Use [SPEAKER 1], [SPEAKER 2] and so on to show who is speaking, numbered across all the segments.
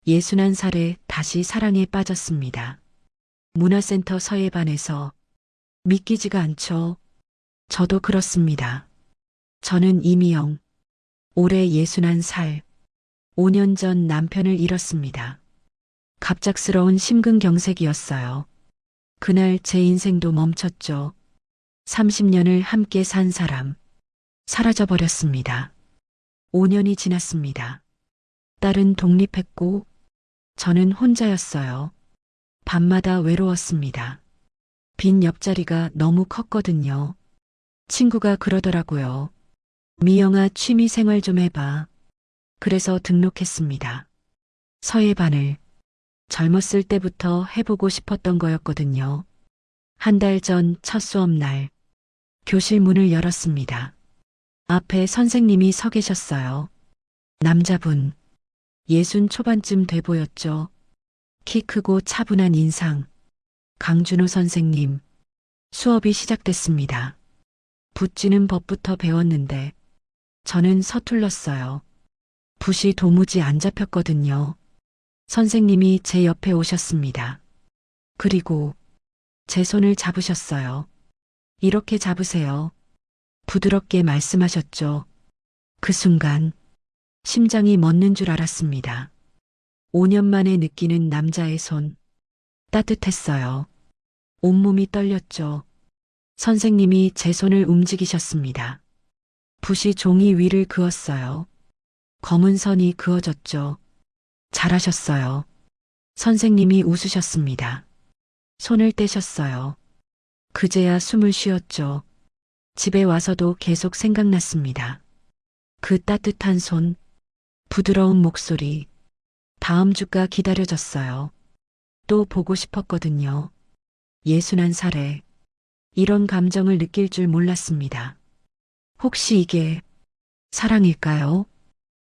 [SPEAKER 1] 61살에 다시 사랑에 빠졌습니다. 문화센터 서예반에서 믿기지가 않죠. 저도 그렇습니다. 저는 이미영. 올해 61살. 5년 전 남편을 잃었습니다. 갑작스러운 심근경색이었어요. 그날 제 인생도 멈췄죠. 30년을 함께 산 사람. 사라져버렸습니다. 5년이 지났습니다. 딸은 독립했고 저는 혼자였어요. 밤마다 외로웠습니다. 빈 옆자리가 너무 컸거든요. 친구가 그러더라고요. 미영아, 취미 생활 좀 해봐. 그래서 등록했습니다. 서예반을. 젊었을 때부터 해보고 싶었던 거였거든요. 한 달 전 첫 수업날 교실 문을 열었습니다. 앞에 선생님이 서 계셨어요. 남자분. 60 초반쯤 돼 보였죠. 키 크고 차분한 인상. 강준호 선생님. 수업이 시작됐습니다. 붓지는 법부터 배웠는데 저는 서툴렀어요. 붓이 도무지 안 잡혔거든요. 선생님이 제 옆에 오셨습니다. 그리고 제 손을 잡으셨어요. 이렇게 잡으세요. 부드럽게 말씀하셨죠. 그 순간 심장이 멎는 줄 알았습니다. 5년 만에 느끼는 남자의 손. 따뜻했어요. 온몸이 떨렸죠. 선생님이 제 손을 움직이셨습니다. 붓이 종이 위를 그었어요. 검은 선이 그어졌죠. 잘하셨어요. 선생님이 웃으셨습니다. 손을 떼셨어요. 그제야 숨을 쉬었죠. 집에 와서도 계속 생각났습니다. 그 따뜻한 손, 부드러운 목소리. 다음 주가 기다려졌어요. 또 보고 싶었거든요. 61살에 이런 감정을 느낄 줄 몰랐습니다. 혹시 이게 사랑일까요?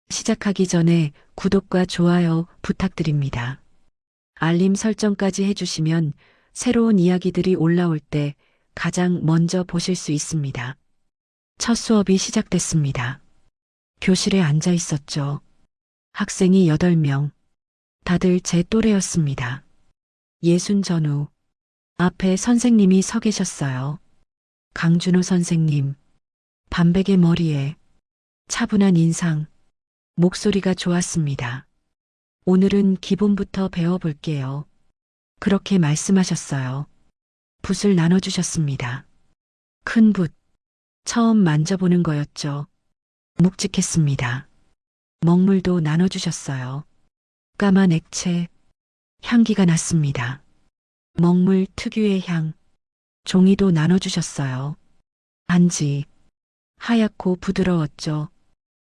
[SPEAKER 1] 시작하기 전에 구독과 좋아요 부탁드립니다. 알림 설정까지 해주시면 새로운 이야기들이 올라올 때 가장 먼저 보실 수 있습니다. 첫 수업이 시작됐습니다. 교실에 앉아 있었죠. 학생이 8명. 다들 제 또래였습니다. 60 전후. 앞에 선생님이 서 계셨어요. 강준호 선생님. 반백의 머리에 차분한 인상. 목소리가 좋았습니다. 오늘은 기본부터 배워볼게요. 그렇게 말씀하셨어요. 붓을 나눠주셨습니다. 큰 붓. 처음 만져보는 거였죠. 묵직했습니다. 먹물도 나눠주셨어요. 까만 액체. 향기가 났습니다. 먹물 특유의 향. 종이도 나눠주셨어요. 반지. 하얗고 부드러웠죠.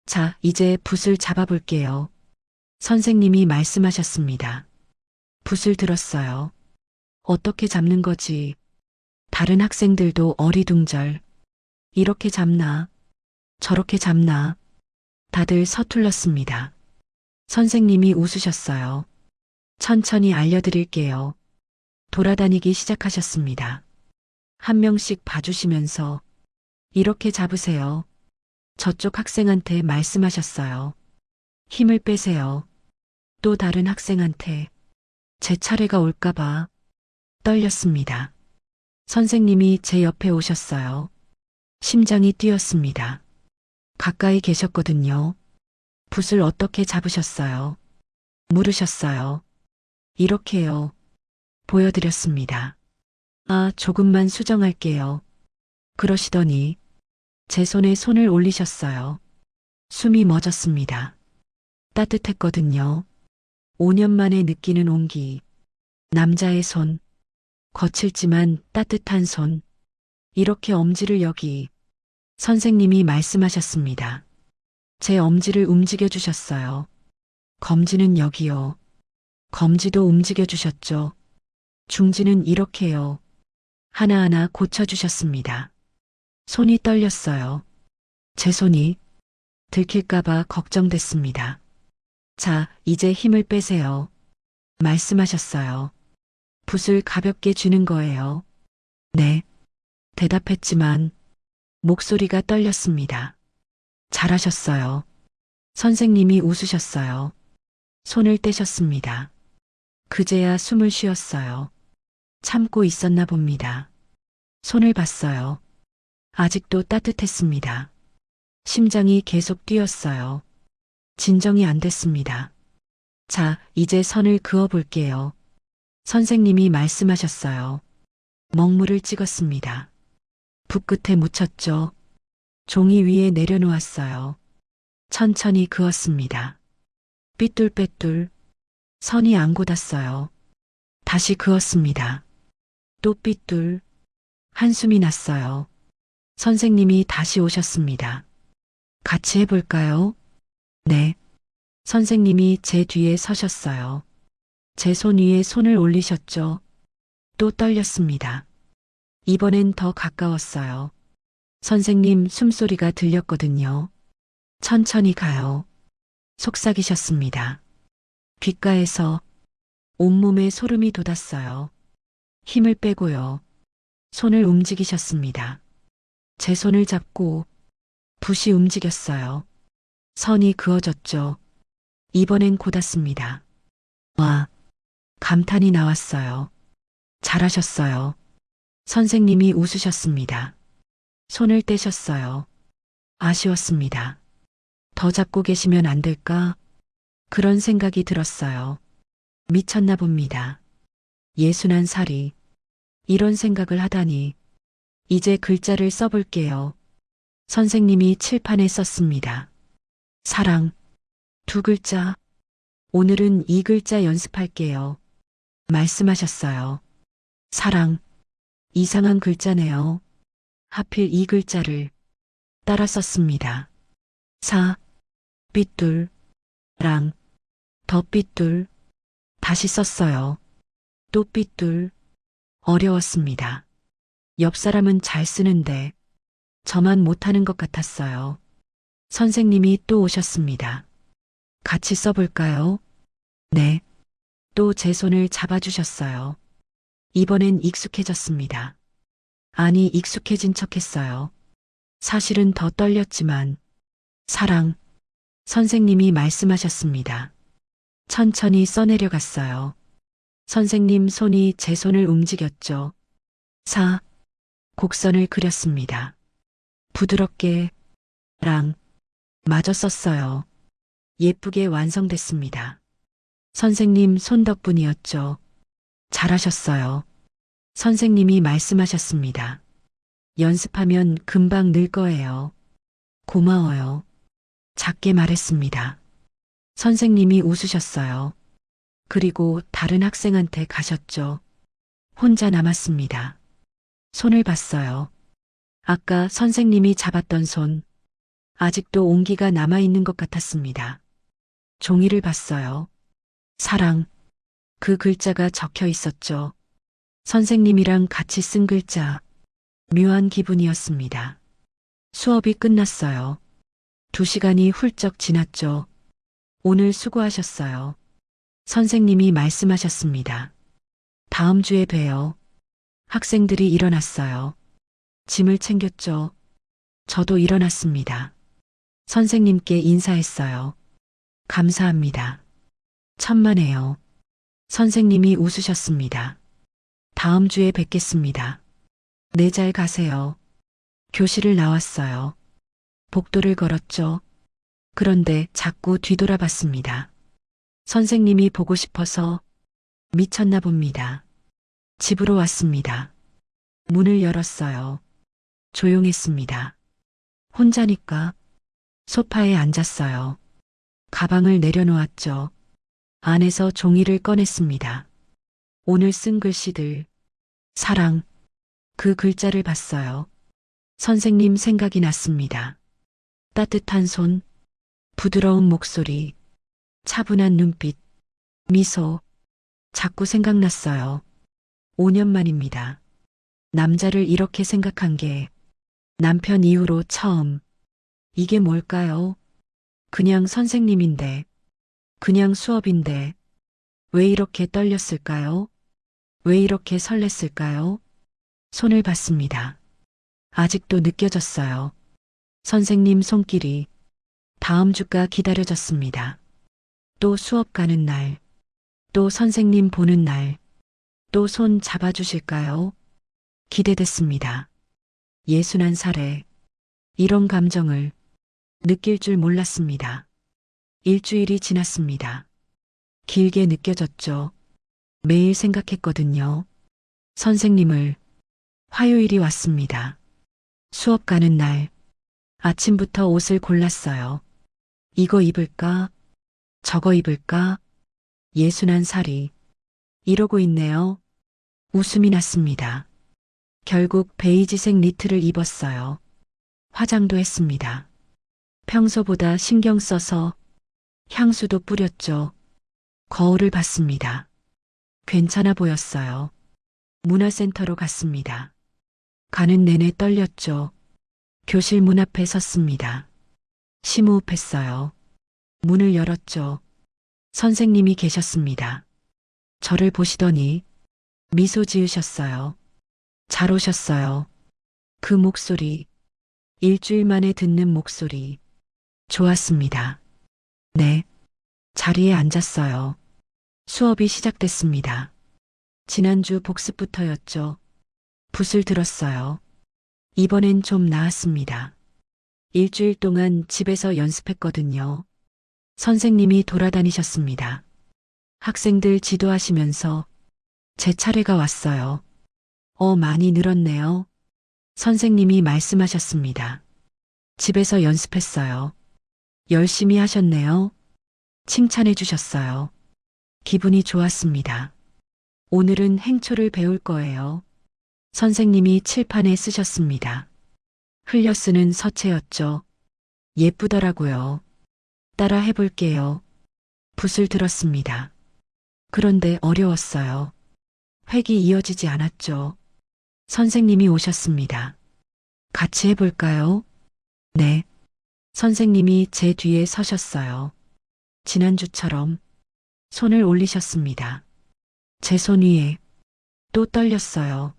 [SPEAKER 1] 자, 이제 붓을 잡아볼게요. 선생님이 말씀하셨습니다. 붓을 들었어요. 어떻게 잡는 거지? 다른 학생들도 어리둥절. 이렇게 잡나? 저렇게 잡나? 다들 서툴렀습니다. 선생님이 웃으셨어요. 천천히 알려드릴게요. 돌아다니기 시작하셨습니다. 한 명씩 봐주시면서 이렇게 잡으세요. 저쪽 학생한테 말씀하셨어요. 힘을 빼세요. 또 다른 학생한테 제 차례가 올까봐 떨렸습니다. 선생님이 제 옆에 오셨어요. 심장이 뛰었습니다. 가까이 계셨거든요. 붓을 어떻게 잡으셨어요? 물으셨어요. 이렇게요. 보여드렸습니다. 아, 조금만 수정할게요. 그러시더니 제 손에 손을 올리셨어요. 숨이 멎었습니다. 따뜻했거든요. 5년 만에 느끼는 온기. 남자의 손. 거칠지만 따뜻한 손. 이렇게 엄지를 여기. 선생님이 말씀하셨습니다. 제 엄지를 움직여 주셨어요. 검지는 여기요. 검지도 움직여 주셨죠. 중지는 이렇게요. 하나하나 고쳐주셨습니다. 손이 떨렸어요. 제 손이 들킬까봐 걱정됐습니다. 자, 이제 힘을 빼세요. 말씀하셨어요. 붓을 가볍게 쥐는 거예요. 네. 대답했지만 목소리가 떨렸습니다. 잘하셨어요. 선생님이 웃으셨어요. 손을 떼셨습니다. 그제야 숨을 쉬었어요. 참고 있었나 봅니다. 손을 봤어요. 아직도 따뜻했습니다. 심장이 계속 뛰었어요. 진정이 안 됐습니다. 자, 이제 선을 그어 볼게요. 선생님이 말씀하셨어요. 먹물을 찍었습니다. 붓 끝에 묻혔죠. 종이 위에 내려놓았어요. 천천히 그었습니다. 삐뚤빼뚤. 선이 안 곧았어요. 다시 그었습니다. 또 삐뚤. 한숨이 났어요. 선생님이 다시 오셨습니다. 같이 해볼까요? 네. 선생님이 제 뒤에 서셨어요. 제 손 위에 손을 올리셨죠. 또 떨렸습니다. 이번엔 더 가까웠어요. 선생님 숨소리가 들렸거든요. 천천히 가요. 속삭이셨습니다. 귓가에서 온몸에 소름이 돋았어요. 힘을 빼고요. 손을 움직이셨습니다. 제 손을 잡고 붓이 움직였어요. 선이 그어졌죠. 이번엔 곧았습니다. 와, 감탄이 나왔어요. 잘하셨어요. 선생님이 웃으셨습니다. 손을 떼셨어요. 아쉬웠습니다. 더 잡고 계시면 안 될까? 그런 생각이 들었어요. 미쳤나 봅니다. 예순한 살이 이런 생각을 하다니. 이제 글자를 써볼게요. 선생님이 칠판에 썼습니다. 사랑. 2글자. 오늘은 2글자 연습할게요. 말씀하셨어요. 사랑. 이상한 글자네요. 하필 2글자를 따라 썼습니다. 사. 삐뚤. 랑. 더 삐뚤. 다시 썼어요. 또 삐뚤. 어려웠습니다. 옆 사람은 잘 쓰는데 저만 못하는 것 같았어요. 선생님이 또 오셨습니다. 같이 써볼까요? 네. 또 제 손을 잡아주셨어요. 이번엔 익숙해졌습니다. 아니, 익숙해진 척했어요. 사실은 더 떨렸지만. 사랑. 선생님이 말씀하셨습니다. 천천히 써내려갔어요. 선생님 손이 제 손을 움직였죠. 사. 곡선을 그렸습니다. 부드럽게. 랑. 마저 썼어요. 예쁘게 완성됐습니다. 선생님 손 덕분이었죠. 잘하셨어요. 선생님이 말씀하셨습니다. 연습하면 금방 늘 거예요. 고마워요. 작게 말했습니다. 선생님이 웃으셨어요. 그리고 다른 학생한테 가셨죠. 혼자 남았습니다. 손을 봤어요. 아까 선생님이 잡았던 손. 아직도 온기가 남아있는 것 같았습니다. 종이를 봤어요. 사랑. 그 글자가 적혀 있었죠. 선생님이랑 같이 쓴 글자. 묘한 기분이었습니다. 수업이 끝났어요. 2시간이 훌쩍 지났죠. 오늘 수고하셨어요. 선생님이 말씀하셨습니다. 다음 주에 봬요. 학생들이 일어났어요. 짐을 챙겼죠. 저도 일어났습니다. 선생님께 인사했어요. 감사합니다. 천만에요. 선생님이 웃으셨습니다. 다음 주에 뵙겠습니다. 네, 잘 가세요. 교실을 나왔어요. 복도를 걸었죠. 그런데 자꾸 뒤돌아봤습니다. 선생님이 보고 싶어서 미쳤나 봅니다. 집으로 왔습니다. 문을 열었어요. 조용했습니다. 혼자니까 소파에 앉았어요. 가방을 내려놓았죠. 안에서 종이를 꺼냈습니다. 오늘 쓴 글씨들. 사랑. 그 글자를 봤어요. 선생님 생각이 났습니다. 따뜻한 손, 부드러운 목소리, 차분한 눈빛, 미소. 자꾸 생각났어요. 5년 만입니다. 남자를 이렇게 생각한 게 남편 이후로 처음. 이게 뭘까요? 그냥 선생님인데, 그냥 수업인데, 왜 이렇게 떨렸을까요? 왜 이렇게 설렜을까요? 손을 봤습니다. 아직도 느껴졌어요. 선생님 손길이. 다음 주가 기다려졌습니다. 또 수업 가는 날, 또 선생님 보는 날, 또 손 잡아주실까요? 기대됐습니다. 61살에 이런 감정을 느낄 줄 몰랐습니다. 일주일이 지났습니다. 길게 느껴졌죠. 매일 생각했거든요. 선생님을. 화요일이 왔습니다. 수업 가는 날, 아침부터 옷을 골랐어요. 이거 입을까? 저거 입을까? 61살이 이러고 있네요. 웃음이 났습니다. 결국 베이지색 니트를 입었어요. 화장도 했습니다. 평소보다 신경 써서 향수도 뿌렸죠. 거울을 봤습니다. 괜찮아 보였어요. 문화센터로 갔습니다. 가는 내내 떨렸죠. 교실 문 앞에 섰습니다. 심호흡했어요. 문을 열었죠. 선생님이 계셨습니다. 저를 보시더니 미소 지으셨어요. 잘 오셨어요. 그 목소리, 일주일 만에 듣는 목소리. 좋았습니다. 네. 자리에 앉았어요. 수업이 시작됐습니다. 지난주 복습부터였죠. 붓을 들었어요. 이번엔 좀 나았습니다. 일주일 동안 집에서 연습했거든요. 선생님이 돌아다니셨습니다. 학생들 지도하시면서 제 차례가 왔어요. 많이 늘었네요. 선생님이 말씀하셨습니다. 집에서 연습했어요. 열심히 하셨네요. 칭찬해 주셨어요. 기분이 좋았습니다. 오늘은 행초를 배울 거예요. 선생님이 칠판에 쓰셨습니다. 흘려 쓰는 서체였죠. 예쁘더라고요. 따라 해볼게요. 붓을 들었습니다. 그런데 어려웠어요. 획이 이어지지 않았죠. 선생님이 오셨습니다. 같이 해볼까요? 네. 선생님이 제 뒤에 서셨어요. 지난주처럼 손을 올리셨습니다. 제 손 위에 또 떨렸어요.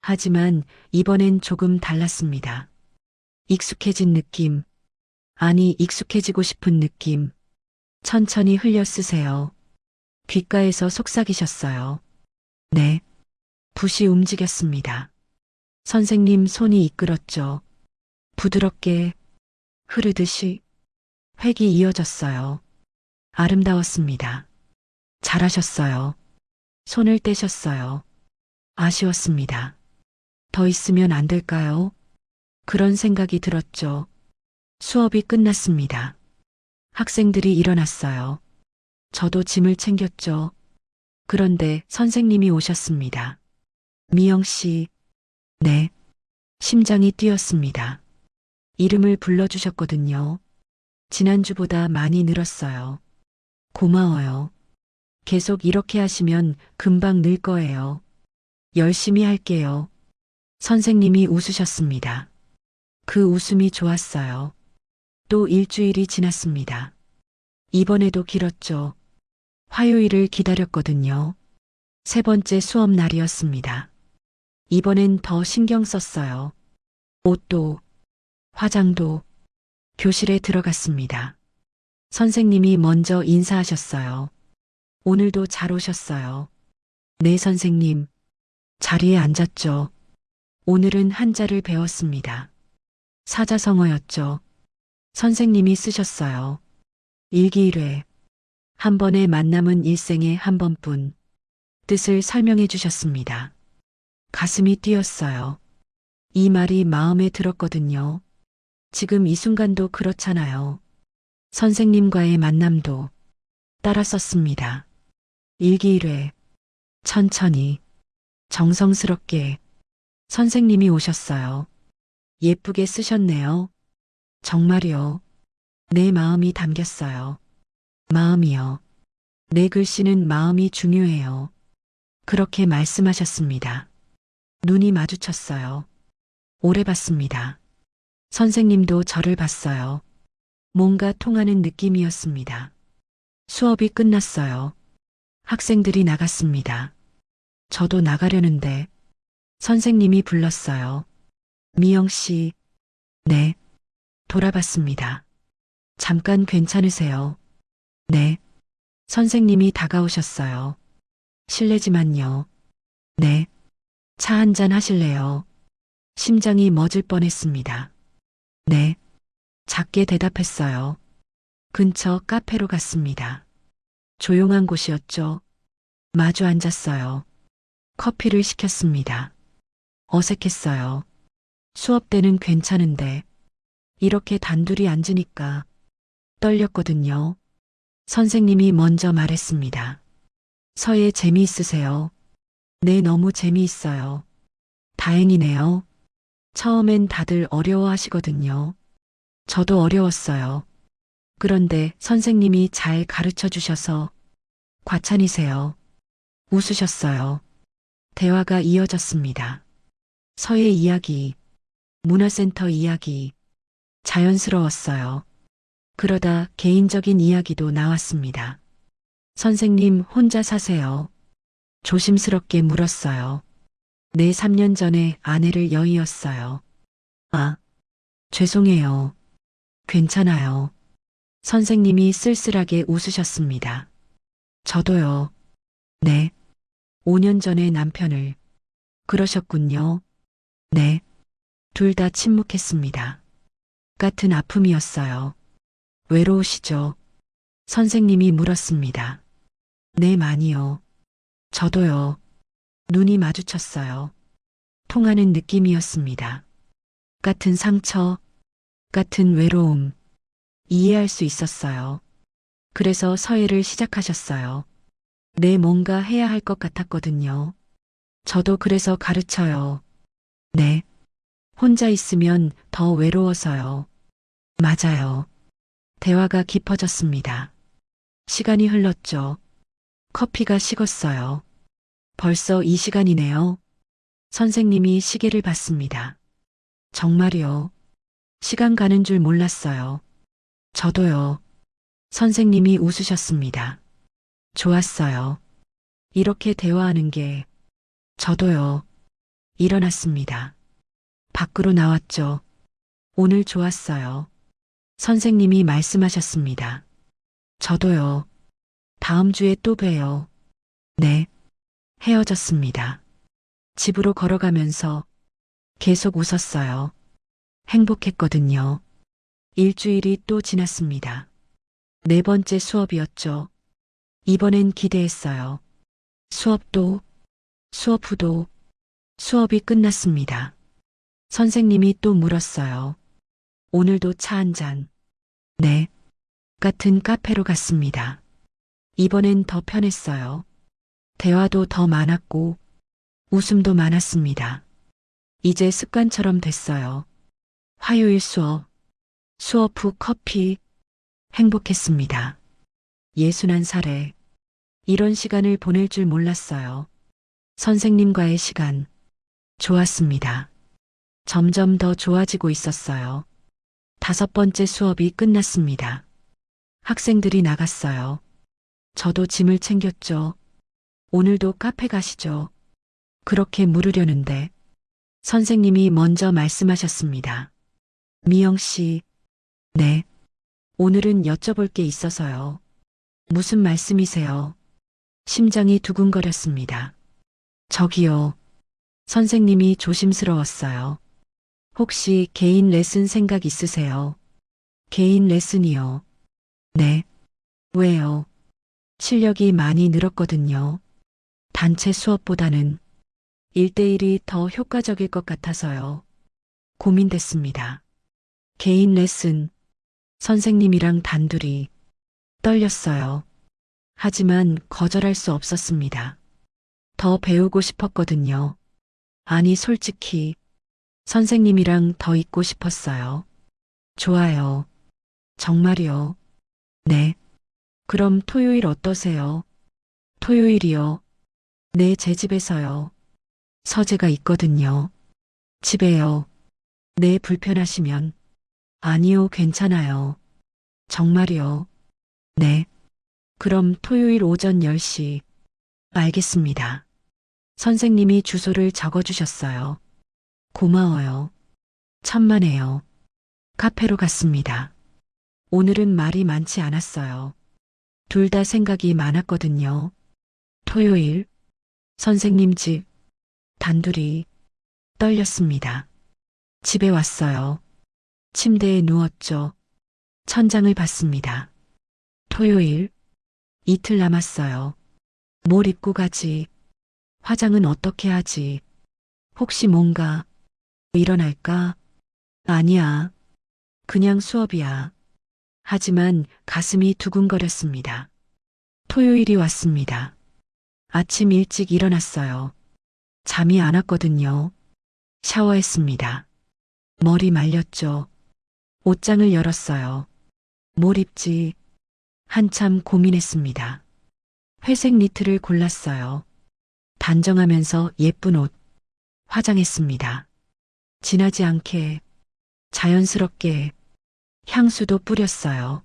[SPEAKER 1] 하지만 이번엔 조금 달랐습니다. 익숙해진 느낌, 아니 익숙해지고 싶은 느낌. 천천히 흘려 쓰세요. 귓가에서 속삭이셨어요. 네. 붓이 움직였습니다. 선생님 손이 이끌었죠. 부드럽게 흐르듯이 획이 이어졌어요. 아름다웠습니다. 잘하셨어요. 손을 떼셨어요. 아쉬웠습니다. 더 있으면 안 될까요? 그런 생각이 들었죠. 수업이 끝났습니다. 학생들이 일어났어요. 저도 짐을 챙겼죠. 그런데 선생님이 오셨습니다. 미영 씨. 네. 심장이 뛰었습니다. 이름을 불러주셨거든요. 지난주보다 많이 늘었어요. 고마워요. 계속 이렇게 하시면 금방 늘 거예요. 열심히 할게요. 선생님이 웃으셨습니다. 그 웃음이 좋았어요. 또 일주일이 지났습니다. 이번에도 길었죠. 화요일을 기다렸거든요. 세 번째 수업 날이었습니다. 이번엔 더 신경 썼어요. 옷도, 화장도, 교실에 들어갔습니다. 선생님이 먼저 인사하셨어요. 오늘도 잘 오셨어요. 네, 선생님. 자리에 앉았죠. 오늘은 한자를 배웠습니다. 사자성어였죠. 선생님이 쓰셨어요. 일기일회. 한 번의 만남은 일생에 한 번뿐. 뜻을 설명해 주셨습니다. 가슴이 뛰었어요. 이 말이 마음에 들었거든요. 지금 이 순간도 그렇잖아요. 선생님과의 만남도 따라 썼습니다. 일기일회. 천천히, 정성스럽게 선생님이 오셨어요. 예쁘게 쓰셨네요. 정말요. 내 마음이 담겼어요. 마음이요. 내 글씨는 마음이 중요해요. 그렇게 말씀하셨습니다. 눈이 마주쳤어요. 오래 봤습니다. 선생님도 저를 봤어요. 뭔가 통하는 느낌이었습니다. 수업이 끝났어요. 학생들이 나갔습니다. 저도 나가려는데 선생님이 불렀어요. 미영 씨. 네. 돌아봤습니다. 잠깐 괜찮으세요? 네. 선생님이 다가오셨어요. 실례지만요. 네. 차 한잔 하실래요? 심장이 멎을 뻔했습니다. 네. 작게 대답했어요. 근처 카페로 갔습니다. 조용한 곳이었죠. 마주 앉았어요. 커피를 시켰습니다. 어색했어요. 수업 때는 괜찮은데 이렇게 단둘이 앉으니까 떨렸거든요. 선생님이 먼저 말했습니다. 서예 재미있으세요? 네, 너무 재미있어요. 다행이네요. 처음엔 다들 어려워하시거든요. 저도 어려웠어요. 그런데 선생님이 잘 가르쳐 주셔서 과찬이세요. 웃으셨어요. 대화가 이어졌습니다. 서예 이야기, 문화센터 이야기, 자연스러웠어요. 그러다 개인적인 이야기도 나왔습니다. 선생님 혼자 사세요? 조심스럽게 물었어요. 네, 3년 전에 아내를 여의었어요. 아, 죄송해요. 괜찮아요. 선생님이 쓸쓸하게 웃으셨습니다. 저도요. 네. 5년 전에 남편을. 그러셨군요. 네. 둘 다 침묵했습니다. 같은 아픔이었어요. 외로우시죠? 선생님이 물었습니다. 네, 많이요. 저도요. 눈이 마주쳤어요. 통하는 느낌이었습니다. 같은 상처, 같은 외로움, 이해할 수 있었어요. 그래서 서예를 시작하셨어요. 네, 뭔가 해야 할 것 같았거든요. 저도 그래서 가르쳐요. 네. 혼자 있으면 더 외로워서요. 맞아요. 대화가 깊어졌습니다. 시간이 흘렀죠. 커피가 식었어요. 벌써 이 시간이네요. 선생님이 시계를 봤습니다. 정말요. 시간 가는 줄 몰랐어요. 저도요. 선생님이 웃으셨습니다. 좋았어요. 이렇게 대화하는 게. 저도요. 일어났습니다. 밖으로 나왔죠. 오늘 좋았어요. 선생님이 말씀하셨습니다. 저도요. 다음 주에 또 봬요. 네. 헤어졌습니다. 집으로 걸어가면서 계속 웃었어요. 행복했거든요. 일주일이 또 지났습니다. 네 번째 수업이었죠. 이번엔 기대했어요. 수업도, 수업 후도, 수업이 끝났습니다. 선생님이 또 물었어요. 오늘도 차 한 잔. 네. 같은 카페로 갔습니다. 이번엔 더 편했어요. 대화도 더 많았고, 웃음도 많았습니다. 이제 습관처럼 됐어요. 화요일 수업, 수업 후 커피, 행복했습니다. 61살에 이런 시간을 보낼 줄 몰랐어요. 선생님과의 시간, 좋았습니다. 점점 더 좋아지고 있었어요. 5번째 수업이 끝났습니다. 학생들이 나갔어요. 저도 짐을 챙겼죠. 오늘도 카페 가시죠. 그렇게 물으려는데 선생님이 먼저 말씀하셨습니다. 미영 씨, 네. 오늘은 여쭤볼 게 있어서요. 무슨 말씀이세요? 심장이 두근거렸습니다. 저기요. 선생님이 조심스러웠어요. 혹시 개인 레슨 생각 있으세요? 개인 레슨이요. 네. 왜요? 실력이 많이 늘었거든요. 단체 수업보다는 1대1이 더 효과적일 것 같아서요. 고민됐습니다. 개인 레슨, 선생님이랑 단둘이 떨렸어요. 하지만 거절할 수 없었습니다. 더 배우고 싶었거든요. 아니, 솔직히 선생님이랑 더 있고 싶었어요. 좋아요. 정말요. 네. 그럼 토요일 어떠세요? 토요일이요. 네, 제 집에서요. 서재가 있거든요. 집에요. 네, 불편하시면. 아니요, 괜찮아요. 정말요. 네. 그럼 토요일 오전 10시. 알겠습니다. 선생님이 주소를 적어주셨어요. 고마워요. 천만에요. 카페로 갔습니다. 오늘은 말이 많지 않았어요. 둘 다 생각이 많았거든요. 토요일, 선생님 집, 단둘이 떨렸습니다. 집에 왔어요. 침대에 누웠죠. 천장을 봤습니다. 토요일, 이틀 남았어요. 뭘 입고 가지? 화장은 어떻게 하지? 혹시 뭔가 일어날까? 아니야. 그냥 수업이야. 하지만 가슴이 두근거렸습니다. 토요일이 왔습니다. 아침 일찍 일어났어요. 잠이 안 왔거든요. 샤워했습니다. 머리 말렸죠. 옷장을 열었어요. 뭘 입지? 한참 고민했습니다. 회색 니트를 골랐어요. 단정하면서 예쁜 옷. 화장했습니다. 진하지 않게, 자연스럽게 향수도 뿌렸어요.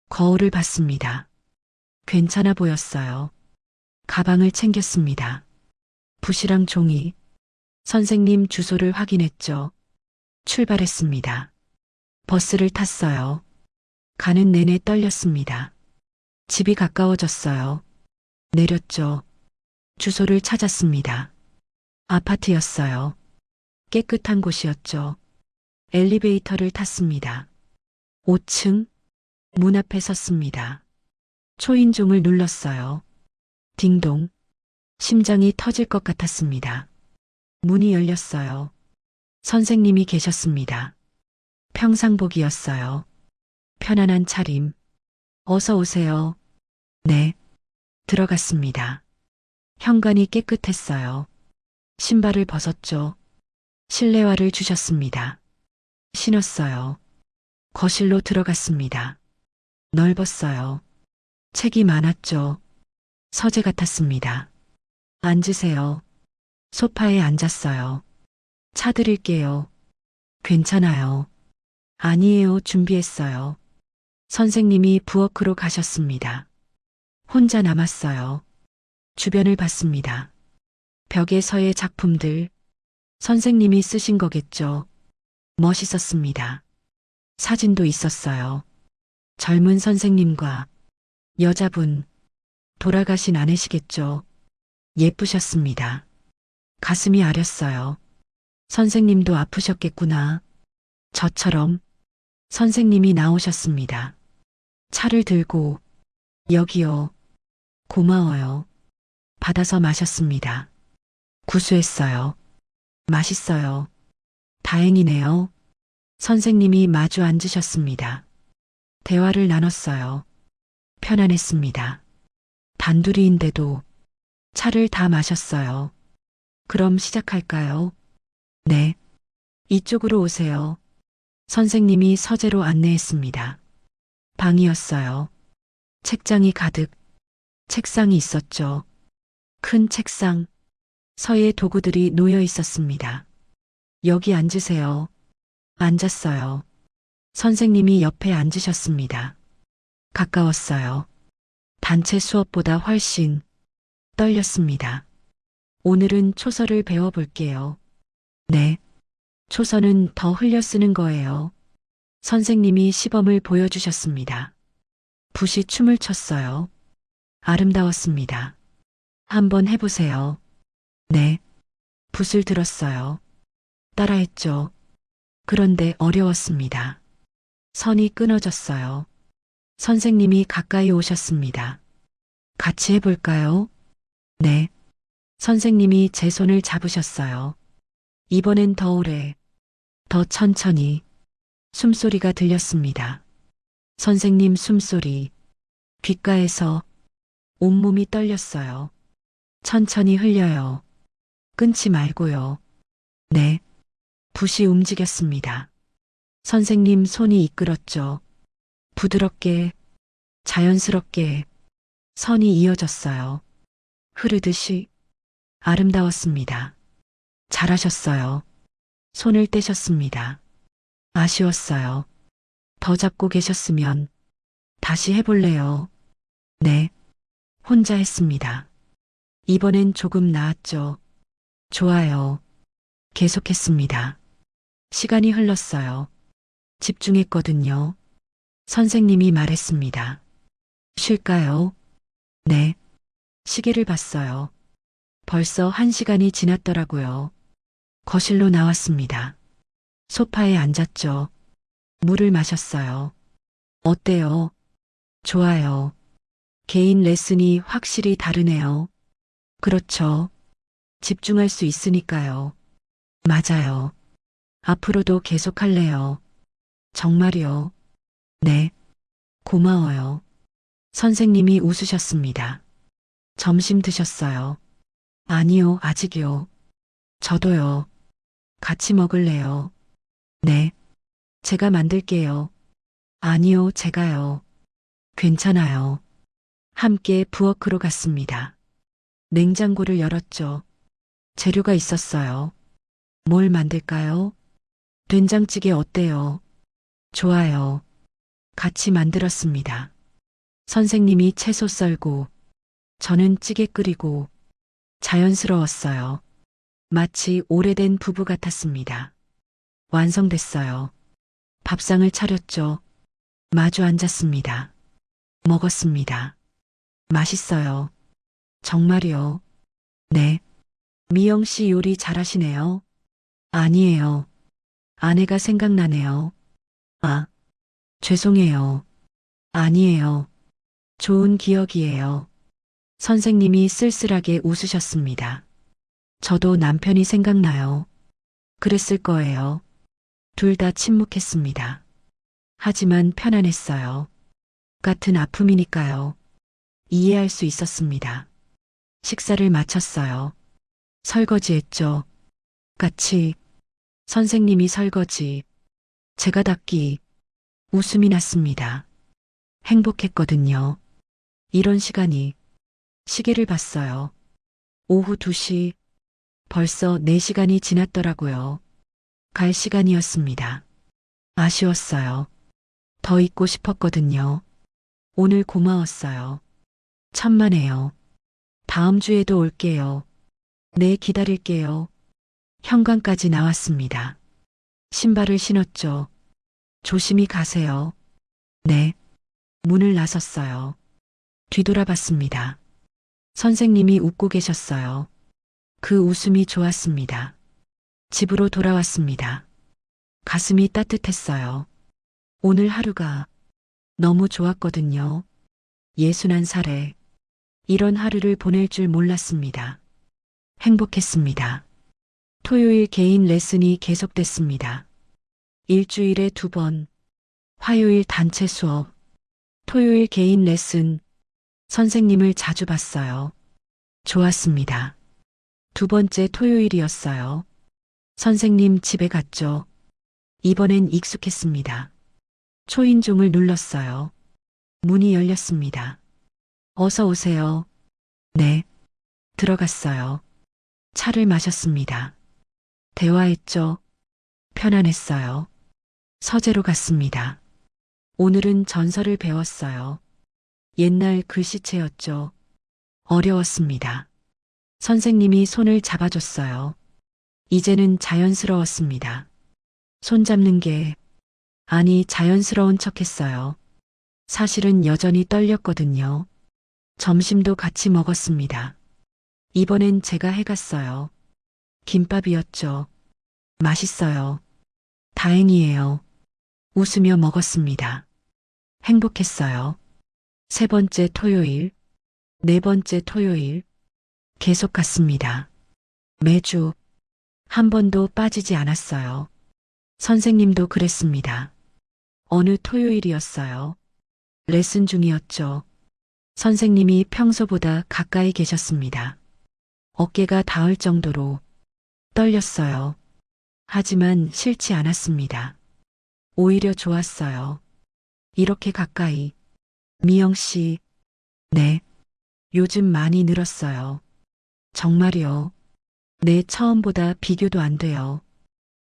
[SPEAKER 1] 거울을 봤습니다. 괜찮아 보였어요. 가방을 챙겼습니다. 붓이랑 종이, 선생님 주소를 확인했죠. 출발했습니다. 버스를 탔어요. 가는 내내 떨렸습니다. 집이 가까워졌어요. 내렸죠. 주소를 찾았습니다. 아파트였어요. 깨끗한 곳이었죠. 엘리베이터를 탔습니다. 5층, 문 앞에 섰습니다. 초인종을 눌렀어요. 딩동. 심장이 터질 것 같았습니다. 문이 열렸어요. 선생님이 계셨습니다. 평상복이었어요. 편안한 차림. 어서 오세요. 네. 들어갔습니다. 현관이 깨끗했어요. 신발을 벗었죠. 실내화를 주셨습니다. 신었어요. 거실로 들어갔습니다. 넓었어요. 책이 많았죠. 서재 같았습니다. 앉으세요. 소파에 앉았어요. 차 드릴게요. 괜찮아요. 아니에요. 준비했어요. 선생님이 부엌으로 가셨습니다. 혼자 남았어요. 주변을 봤습니다. 벽에 서예 작품들. 선생님이 쓰신 거겠죠. 멋있었습니다. 사진도 있었어요. 젊은 선생님과 여자분, 돌아가신 아내시겠죠. 예쁘셨습니다. 가슴이 아렸어요. 선생님도 아프셨겠구나. 저처럼. 선생님이 나오셨습니다. 차를 들고, 여기요. 고마워요. 받아서 마셨습니다. 구수했어요. 맛있어요. 다행이네요. 선생님이 마주 앉으셨습니다. 대화를 나눴어요. 편안했습니다. 단둘이인데도 차를 다 마셨어요. 그럼 시작할까요? 네. 이쪽으로 오세요. 선생님이 서재로 안내했습니다. 방이었어요. 책장이 가득. 책상이 있었죠. 큰 책상. 서예 도구들이 놓여 있었습니다. 여기 앉으세요. 앉았어요. 선생님이 옆에 앉으셨습니다. 가까웠어요. 단체 수업보다 훨씬 떨렸습니다. 오늘은 초서를 배워볼게요. 네. 초서는 더 흘려 쓰는 거예요. 선생님이 시범을 보여주셨습니다. 붓이 춤을 췄어요. 아름다웠습니다. 한번 해보세요. 네. 붓을 들었어요. 따라했죠. 그런데 어려웠습니다. 선이 끊어졌어요. 선생님이 가까이 오셨습니다. 같이 해볼까요? 네. 선생님이 제 손을 잡으셨어요. 이번엔 더 오래, 더 천천히. 숨소리가 들렸습니다. 선생님 숨소리. 귓가에서 온몸이 떨렸어요. 천천히 흘려요. 끊지 말고요. 네. 붓이 움직였습니다. 선생님 손이 이끌었죠. 부드럽게, 자연스럽게 선이 이어졌어요. 흐르듯이 아름다웠습니다. 잘하셨어요. 손을 떼셨습니다. 아쉬웠어요. 더 잡고 계셨으면 다시 해볼래요. 네. 혼자 했습니다. 이번엔 조금 나았죠. 좋아요. 계속했습니다. 시간이 흘렀어요. 집중했거든요. 선생님이 말했습니다. 쉴까요? 네. 시계를 봤어요. 벌써 1시간이 지났더라고요. 거실로 나왔습니다. 소파에 앉았죠. 물을 마셨어요. 어때요? 좋아요. 개인 레슨이 확실히 다르네요. 그렇죠. 집중할 수 있으니까요. 맞아요. 앞으로도 계속할래요. 정말요? 네. 고마워요. 선생님이 웃으셨습니다. 점심 드셨어요? 아니요, 아직이요. 저도요. 같이 먹을래요. 네. 제가 만들게요. 아니요, 제가요. 괜찮아요. 함께 부엌으로 갔습니다. 냉장고를 열었죠. 재료가 있었어요. 뭘 만들까요? 된장찌개 어때요? 좋아요. 같이 만들었습니다. 선생님이 채소 썰고, 저는 찌개 끓이고, 자연스러웠어요. 마치 오래된 부부 같았습니다. 완성됐어요. 밥상을 차렸죠. 마주 앉았습니다. 먹었습니다. 맛있어요. 정말요? 네. 미영 씨 요리 잘하시네요. 아니에요. 아내가 생각나네요. 아, 죄송해요. 아니에요. 좋은 기억이에요. 선생님이 쓸쓸하게 웃으셨습니다. 저도 남편이 생각나요. 그랬을 거예요. 둘 다 침묵했습니다. 하지만 편안했어요. 같은 아픔이니까요. 이해할 수 있었습니다. 식사를 마쳤어요. 설거지했죠. 같이. 선생님이 설거지, 제가 닦기. 웃음이 났습니다. 행복했거든요. 이런 시간이. 시계를 봤어요. 오후 2시. 벌써 4시간이 지났더라고요. 갈 시간이었습니다. 아쉬웠어요. 더 있고 싶었거든요. 오늘 고마웠어요. 천만에요. 다음 주에도 올게요. 네, 기다릴게요. 현관까지 나왔습니다. 신발을 신었죠. 조심히 가세요. 네. 문을 나섰어요. 뒤돌아봤습니다. 선생님이 웃고 계셨어요. 그 웃음이 좋았습니다. 집으로 돌아왔습니다. 가슴이 따뜻했어요. 오늘 하루가 너무 좋았거든요. 61살에 이런 하루를 보낼 줄 몰랐습니다. 행복했습니다. 토요일 개인 레슨이 계속됐습니다. 일주일에 2번, 화요일 단체 수업, 토요일 개인 레슨, 선생님을 자주 봤어요. 좋았습니다. 2번째 토요일이었어요. 선생님 집에 갔죠. 이번엔 익숙했습니다. 초인종을 눌렀어요. 문이 열렸습니다. 어서 오세요. 네. 들어갔어요. 차를 마셨습니다. 대화했죠. 편안했어요. 서재로 갔습니다. 오늘은 전설을 배웠어요. 옛날 글씨체였죠. 어려웠습니다. 선생님이 손을 잡아줬어요. 이제는 자연스러웠습니다. 손 잡는 게, 아니, 자연스러운 척했어요. 사실은 여전히 떨렸거든요. 점심도 같이 먹었습니다. 이번엔 제가 해갔어요. 김밥이었죠. 맛있어요. 다행이에요. 웃으며 먹었습니다. 행복했어요. 3번째 토요일, 4번째 토요일, 계속 갔습니다. 매주, 한 번도 빠지지 않았어요. 선생님도 그랬습니다. 어느 토요일이었어요. 레슨 중이었죠. 선생님이 평소보다 가까이 계셨습니다. 어깨가 닿을 정도로 떨렸어요. 하지만 싫지 않았습니다. 오히려 좋았어요. 이렇게 가까이. 미영 씨, 네. 요즘 많이 늘었어요. 정말요. 네, 처음보다 비교도 안 돼요.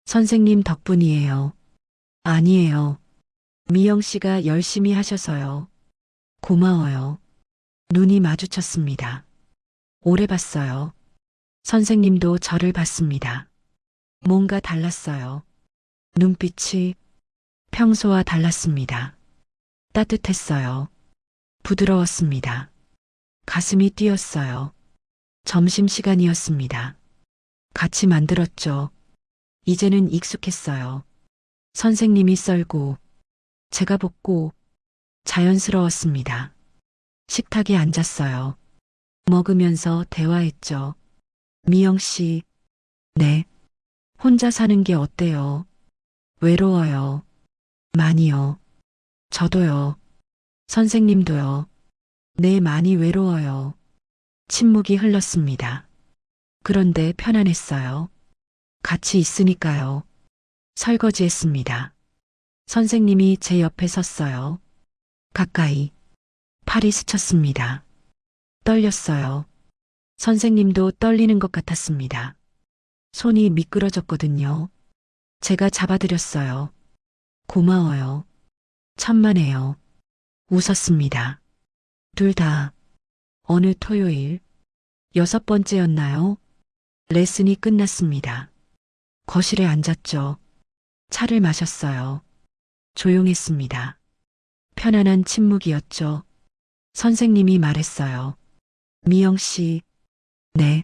[SPEAKER 1] 선생님 덕분이에요. 아니에요. 미영 씨가 열심히 하셔서요. 고마워요. 눈이 마주쳤습니다. 오래 봤어요. 선생님도 저를 봤습니다. 뭔가 달랐어요. 눈빛이 평소와 달랐습니다. 따뜻했어요. 부드러웠습니다. 가슴이 뛰었어요. 점심시간이었습니다. 같이 만들었죠. 이제는 익숙했어요. 선생님이 썰고 제가 볶고 자연스러웠습니다. 식탁에 앉았어요. 먹으면서 대화했죠. 미영 씨, 네. 혼자 사는 게 어때요? 외로워요. 많이요. 저도요. 선생님도요. 네, 많이 외로워요. 침묵이 흘렀습니다. 그런데 편안했어요. 같이 있으니까요. 설거지했습니다. 선생님이 제 옆에 섰어요. 가까이. 팔이 스쳤습니다. 떨렸어요. 선생님도 떨리는 것 같았습니다. 손이 미끄러졌거든요. 제가 잡아드렸어요. 고마워요. 천만에요. 웃었습니다. 둘 다. 어느 토요일, 6번째였나요? 레슨이 끝났습니다. 거실에 앉았죠. 차를 마셨어요. 조용했습니다. 편안한 침묵이었죠. 선생님이 말했어요. 미영 씨, 네.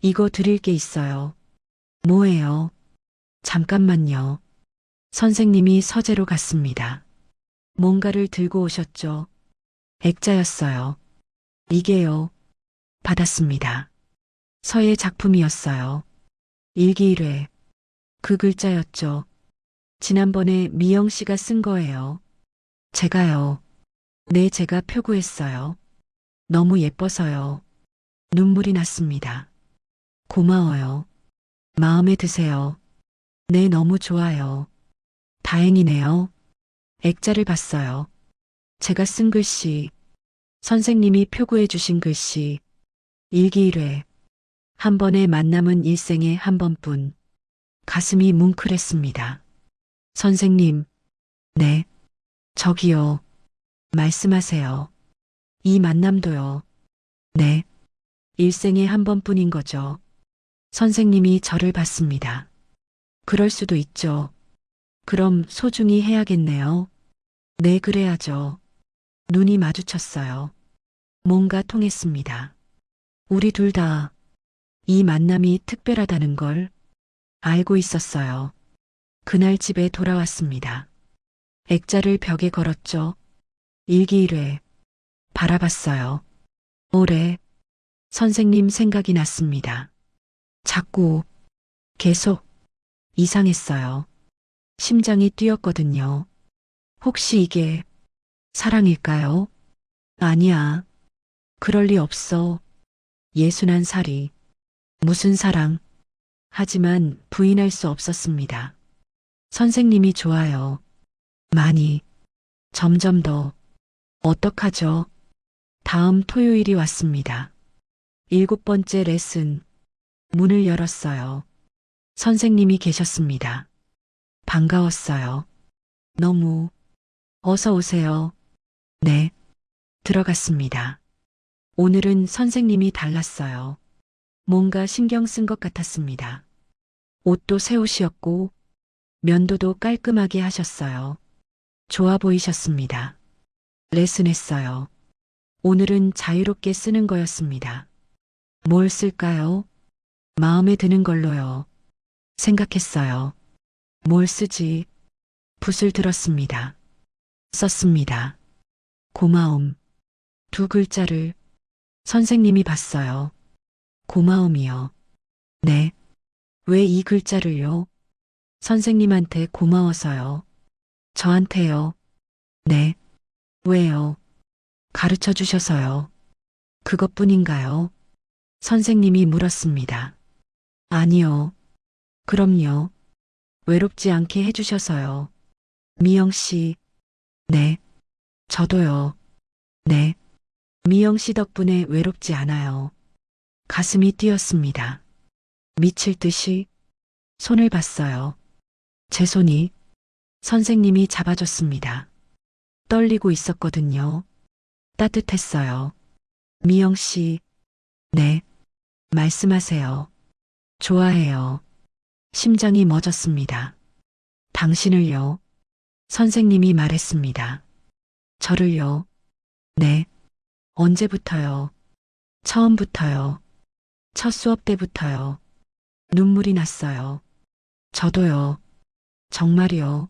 [SPEAKER 1] 이거 드릴 게 있어요. 뭐예요? 잠깐만요. 선생님이 서재로 갔습니다. 뭔가를 들고 오셨죠. 액자였어요. 이게요. 받았습니다. 서예 작품이었어요. 일기 1회. 그 글자였죠. 지난번에 미영 씨가 쓴 거예요. 제가요. 네, 제가 표구했어요. 너무 예뻐서요. 눈물이 났습니다. 고마워요. 마음에 드세요. 네, 너무 좋아요. 다행이네요. 액자를 봤어요. 제가 쓴 글씨, 선생님이 표구해 주신 글씨, 일기 1회. 한 번의 만남은 일생에 한 번뿐. 가슴이 뭉클했습니다. 선생님, 네. 저기요. 말씀하세요. 이 만남도요. 네. 일생에 한 번뿐인 거죠. 선생님이 저를 봤습니다. 그럴 수도 있죠. 그럼 소중히 해야겠네요. 네, 그래야죠. 눈이 마주쳤어요. 뭔가 통했습니다. 우리 둘 다 이 만남이 특별하다는 걸 알고 있었어요. 그날 집에 돌아왔습니다. 액자를 벽에 걸었죠. 일기 1회. 바라봤어요. 올해 선생님 생각이 났습니다. 자꾸, 계속, 이상했어요. 심장이 뛰었거든요. 혹시 이게 사랑일까요? 아니야. 그럴 리 없어. 61살이. 무슨 사랑. 하지만 부인할 수 없었습니다. 선생님이 좋아요. 많이. 점점 더. 어떡하죠? 다음 토요일이 왔습니다. 7번째 레슨. 문을 열었어요. 선생님이 계셨습니다. 반가웠어요. 너무. 어서 오세요. 네. 들어갔습니다. 오늘은 선생님이 달랐어요. 뭔가 신경 쓴 것 같았습니다. 옷도 새 옷이었고, 면도도 깔끔하게 하셨어요. 좋아 보이셨습니다. 레슨했어요. 오늘은 자유롭게 쓰는 거였습니다. 뭘 쓸까요? 마음에 드는 걸로요. 생각했어요. 뭘 쓰지? 붓을 들었습니다. 썼습니다. 고마움. 2글자를 선생님이 봤어요. 고마움이요. 네. 왜 이 글자를요? 선생님한테 고마워서요. 저한테요. 네. 왜요? 가르쳐 주셔서요. 그것뿐인가요? 선생님이 물었습니다. 아니요. 그럼요. 외롭지 않게 해주셔서요. 미영 씨. 네. 저도요. 네. 미영 씨 덕분에 외롭지 않아요. 가슴이 뛰었습니다. 미칠 듯이 손을 봤어요. 제 손이 선생님이 잡아줬습니다. 떨리고 있었거든요. 따뜻했어요. 미영 씨. 네. 말씀하세요. 좋아해요. 심장이 멎었습니다. 당신을요. 선생님이 말했습니다. 저를요. 네. 언제부터요? 처음부터요. 첫 수업 때부터요. 눈물이 났어요. 저도요. 정말이요.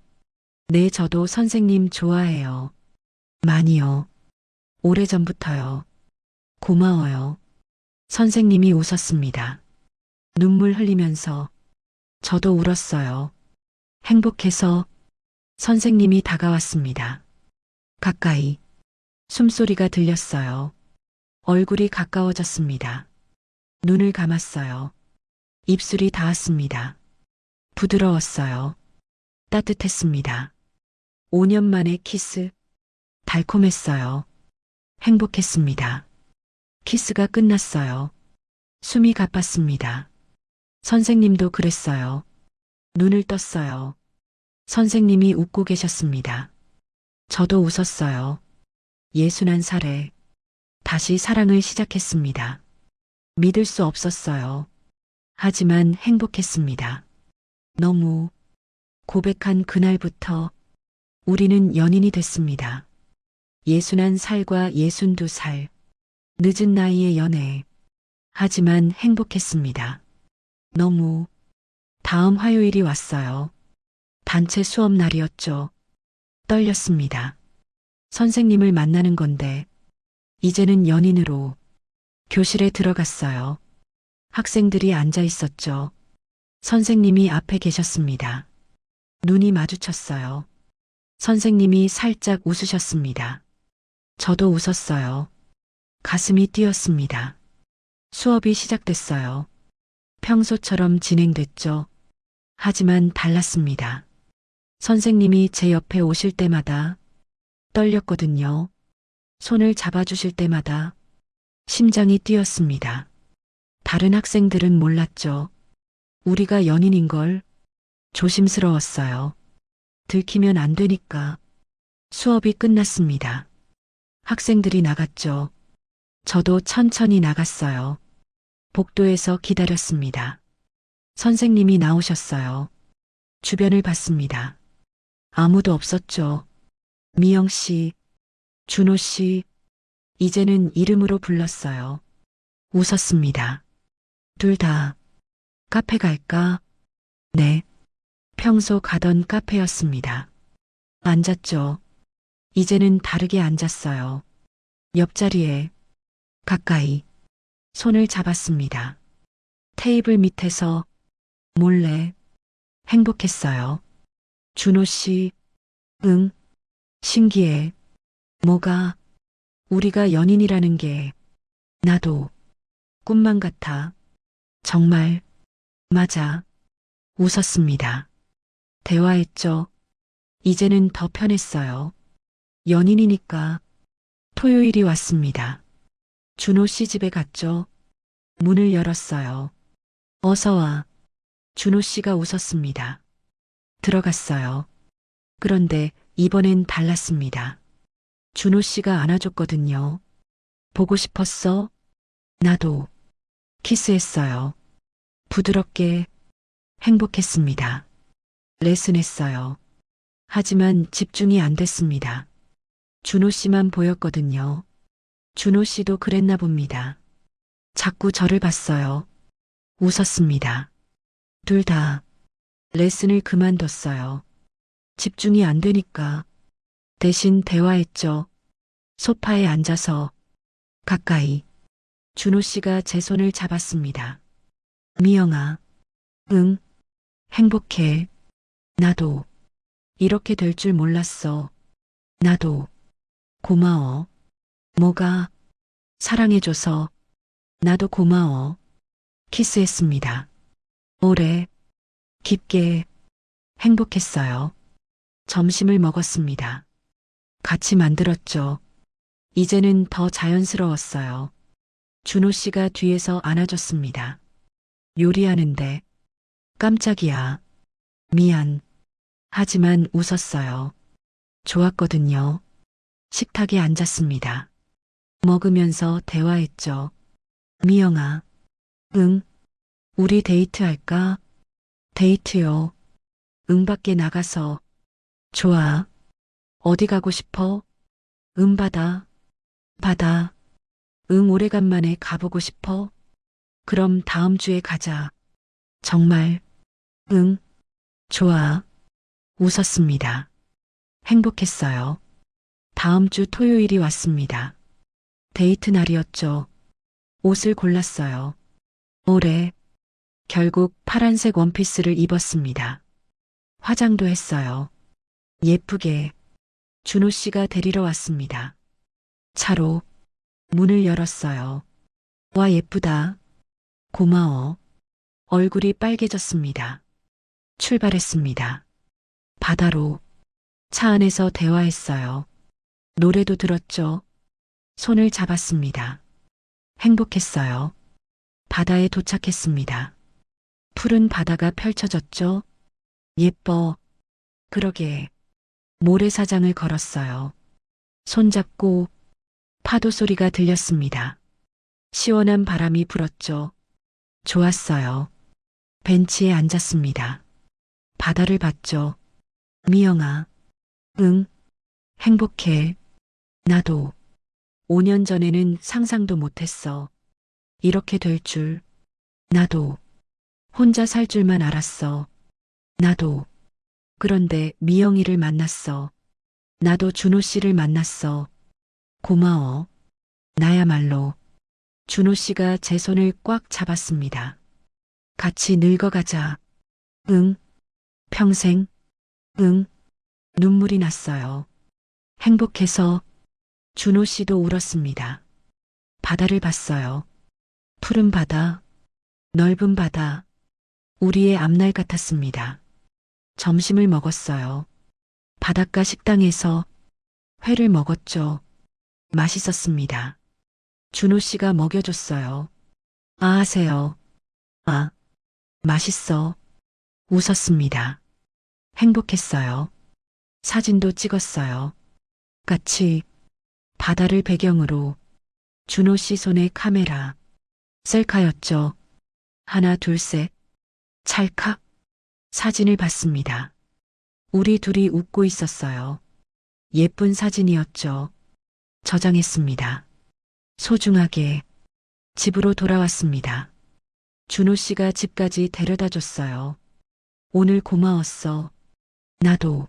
[SPEAKER 1] 네, 저도 선생님 좋아해요. 많이요. 오래전부터요. 고마워요. 선생님이 웃었습니다. 눈물 흘리면서 저도 울었어요. 행복해서 선생님이 다가왔습니다. 가까이 숨소리가 들렸어요. 얼굴이 가까워졌습니다. 눈을 감았어요. 입술이 닿았습니다. 부드러웠어요. 따뜻했습니다. 5년 만에 키스. 달콤했어요. 행복했습니다. 키스가 끝났어요. 숨이 가빴습니다. 선생님도 그랬어요. 눈을 떴어요. 선생님이 웃고 계셨습니다. 저도 웃었어요. 61살에 다시 사랑을 시작했습니다. 믿을 수 없었어요. 하지만 행복했습니다. 너무 고백한 그날부터 우리는 연인이 됐습니다. 61살과 62살. 늦은 나이의 연애. 하지만 행복했습니다. 너무. 다음 화요일이 왔어요. 단체 수업 날이었죠. 떨렸습니다. 선생님을 만나는 건데, 이제는 연인으로 교실에 들어갔어요. 학생들이 앉아 있었죠. 선생님이 앞에 계셨습니다. 눈이 마주쳤어요. 선생님이 살짝 웃으셨습니다. 저도 웃었어요. 가슴이 뛰었습니다. 수업이 시작됐어요. 평소처럼 진행됐죠. 하지만 달랐습니다. 선생님이 제 옆에 오실 때마다 떨렸거든요. 손을 잡아주실 때마다 심장이 뛰었습니다. 다른 학생들은 몰랐죠. 우리가 연인인 걸. 조심스러웠어요. 들키면 안 되니까. 수업이 끝났습니다. 학생들이 나갔죠. 저도 천천히 나갔어요. 복도에서 기다렸습니다. 선생님이 나오셨어요. 주변을 봤습니다. 아무도 없었죠. 미영 씨, 준호 씨, 이제는 이름으로 불렀어요. 웃었습니다. 둘 다 카페 갈까? 네. 평소 가던 카페였습니다. 앉았죠. 이제는 다르게 앉았어요. 옆자리에 가까이 손을 잡았습니다. 테이블 밑에서 몰래 행복했어요. 준호 씨, 응, 신기해. 뭐가? 우리가 연인이라는 게 나도 꿈만 같아. 정말 맞아. 웃었습니다. 대화했죠. 이제는 더 편했어요. 연인이니까. 토요일이 왔습니다. 준호 씨 집에 갔죠. 문을 열었어요. 어서 와. 준호 씨가 웃었습니다. 들어갔어요. 그런데 이번엔 달랐습니다. 준호 씨가 안아줬거든요. 보고 싶었어? 나도. 키스했어요. 부드럽게. 행복했습니다. 레슨했어요. 하지만 집중이 안 됐습니다. 준호 씨만 보였거든요. 준호 씨도 그랬나 봅니다. 자꾸 저를 봤어요. 웃었습니다. 둘 다 레슨을 그만뒀어요. 집중이 안 되니까. 대신 대화했죠. 소파에 앉아서 가까이. 준호 씨가 제 손을 잡았습니다. 미영아. 응. 행복해. 나도. 이렇게 될 줄 몰랐어. 나도. 고마워. 뭐가? 사랑해줘서. 나도 고마워. 키스했습니다. 오래. 깊게. 행복했어요. 점심을 먹었습니다. 같이 만들었죠. 이제는 더 자연스러웠어요. 준호 씨가 뒤에서 안아줬습니다. 요리하는데. 깜짝이야. 미안. 하지만 웃었어요. 좋았거든요. 식탁에 앉았습니다. 먹으면서 대화했죠. 미영아. 응. 우리 데이트할까? 데이트요. 응 밖에 나가서. 좋아. 어디 가고 싶어? 응 바다. 바다. 응, 오래간만에 가보고 싶어. 그럼 다음 주에 가자. 정말. 응, 좋아. 웃었습니다. 행복했어요. 다음 주 토요일이 왔습니다. 데이트 날이었죠. 옷을 골랐어요. 올해 결국 파란색 원피스를 입었습니다. 화장도 했어요. 예쁘게 준호 씨가 데리러 왔습니다. 차로 문을 열었어요. 와, 예쁘다. 고마워. 얼굴이 빨개졌습니다. 출발했습니다. 바다로 차 안에서 대화했어요. 노래도 들었죠. 손을 잡았습니다. 행복했어요. 바다에 도착했습니다. 푸른 바다가 펼쳐졌죠. 예뻐. 그러게. 모래사장을 걸었어요. 손잡고 파도 소리가 들렸습니다. 시원한 바람이 불었죠. 좋았어요. 벤치에 앉았습니다. 바다를 봤죠. 미영아. 응. 행복해. 나도. 5년 전에는 상상도 못했어. 이렇게 될 줄. 나도. 혼자 살 줄만 알았어. 나도. 그런데 미영이를 만났어. 나도 준호 씨를 만났어. 고마워. 나야말로. 준호 씨가 제 손을 꽉 잡았습니다. 같이 늙어가자. 응. 평생. 응. 눈물이 났어요. 행복해서 준호 씨도 울었습니다. 바다를 봤어요. 푸른 바다, 넓은 바다, 우리의 앞날 같았습니다. 점심을 먹었어요. 바닷가 식당에서 회를 먹었죠. 맛있었습니다. 준호 씨가 먹여줬어요. 아, 하세요. 아, 맛있어. 웃었습니다. 행복했어요. 사진도 찍었어요. 같이 바다를 배경으로 준호 씨 손에 카메라. 셀카였죠. 하나, 둘, 셋. 찰칵. 사진을 봤습니다. 우리 둘이 웃고 있었어요. 예쁜 사진이었죠. 저장했습니다. 소중하게 집으로 돌아왔습니다. 준호 씨가 집까지 데려다 줬어요. 오늘 고마웠어. 나도.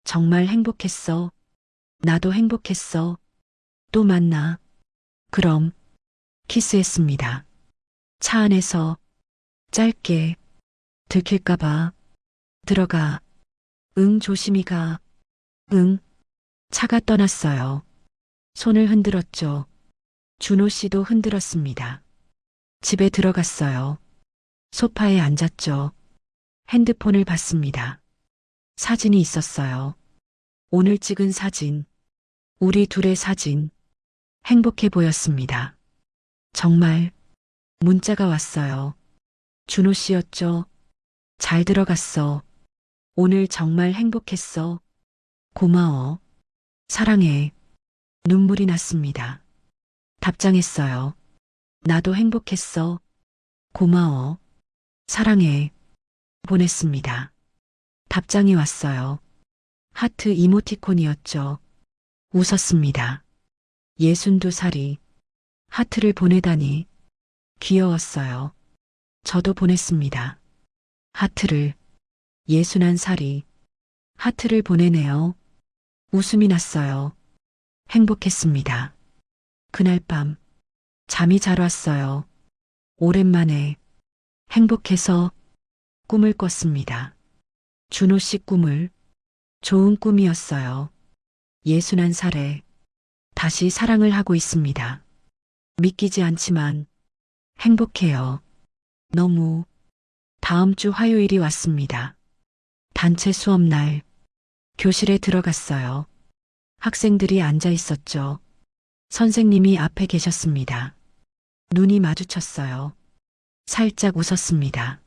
[SPEAKER 1] 정말 행복했어. 나도 행복했어. 또 만나. 그럼. 키스했습니다. 차 안에서 짧게. 들킬까봐. 들어가. 응, 조심히 가. 응. 차가 떠났어요. 손을 흔들었죠. 준호 씨도 흔들었습니다. 집에 들어갔어요. 소파에 앉았죠. 핸드폰을 봤습니다. 사진이 있었어요. 오늘 찍은 사진. 우리 둘의 사진. 행복해 보였습니다. 정말 문자가 왔어요. 준호 씨였죠. 잘 들어갔어. 오늘 정말 행복했어. 고마워. 사랑해. 눈물이 났습니다. 답장했어요. 나도 행복했어. 고마워. 사랑해. 보냈습니다. 답장이 왔어요. 하트 이모티콘이었죠. 웃었습니다. 62살이 하트를 보내다니 귀여웠어요. 저도 보냈습니다. 하트를 61살이 하트를 보내네요. 웃음이 났어요. 행복했습니다. 그날 밤 잠이 잘 왔어요. 오랜만에 행복해서 꿈을 꿨습니다. 준호 씨 꿈을 좋은 꿈이었어요. 61살에 다시 사랑을 하고 있습니다. 믿기지 않지만 행복해요. 너무. 다음 주 화요일이 왔습니다. 단체 수업 날 교실에 들어갔어요. 학생들이 앉아 있었죠. 선생님이 앞에 계셨습니다. 눈이 마주쳤어요. 살짝 웃었습니다.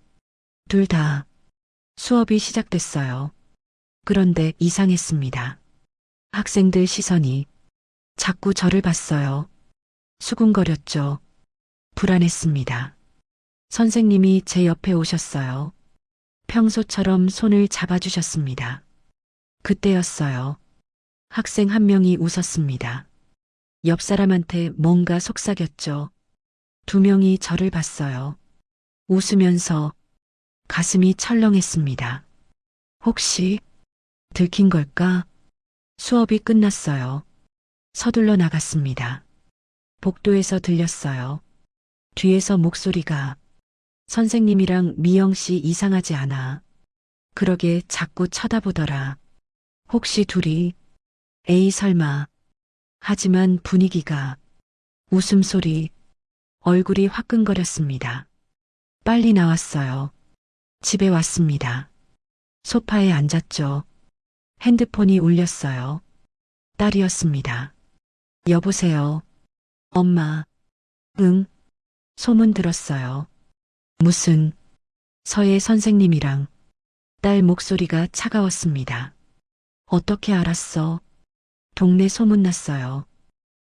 [SPEAKER 1] 둘 다 수업이 시작됐어요. 그런데 이상했습니다. 학생들 시선이 자꾸 저를 봤어요. 수군거렸죠. 불안했습니다. 선생님이 제 옆에 오셨어요. 평소처럼 손을 잡아주셨습니다. 그때였어요. 학생 한 명이 웃었습니다. 옆 사람한테 뭔가 속삭였죠. 두 명이 저를 봤어요. 웃으면서 가슴이 철렁했습니다. 혹시 들킨 걸까? 수업이 끝났어요. 서둘러 나갔습니다. 복도에서 들렸어요. 뒤에서 목소리가 선생님이랑 미영 씨 이상하지 않아. 그러게 자꾸 쳐다보더라. 혹시 둘이 에이 설마. 하지만 분위기가 웃음소리, 얼굴이 화끈거렸습니다. 빨리 나왔어요. 집에 왔습니다. 소파에 앉았죠. 핸드폰이 울렸어요. 딸이었습니다. 여보세요. 엄마. 응. 소문 들었어요. 무슨 서예 선생님이랑. 딸 목소리가 차가웠습니다. 어떻게 알았어? 동네 소문났어요.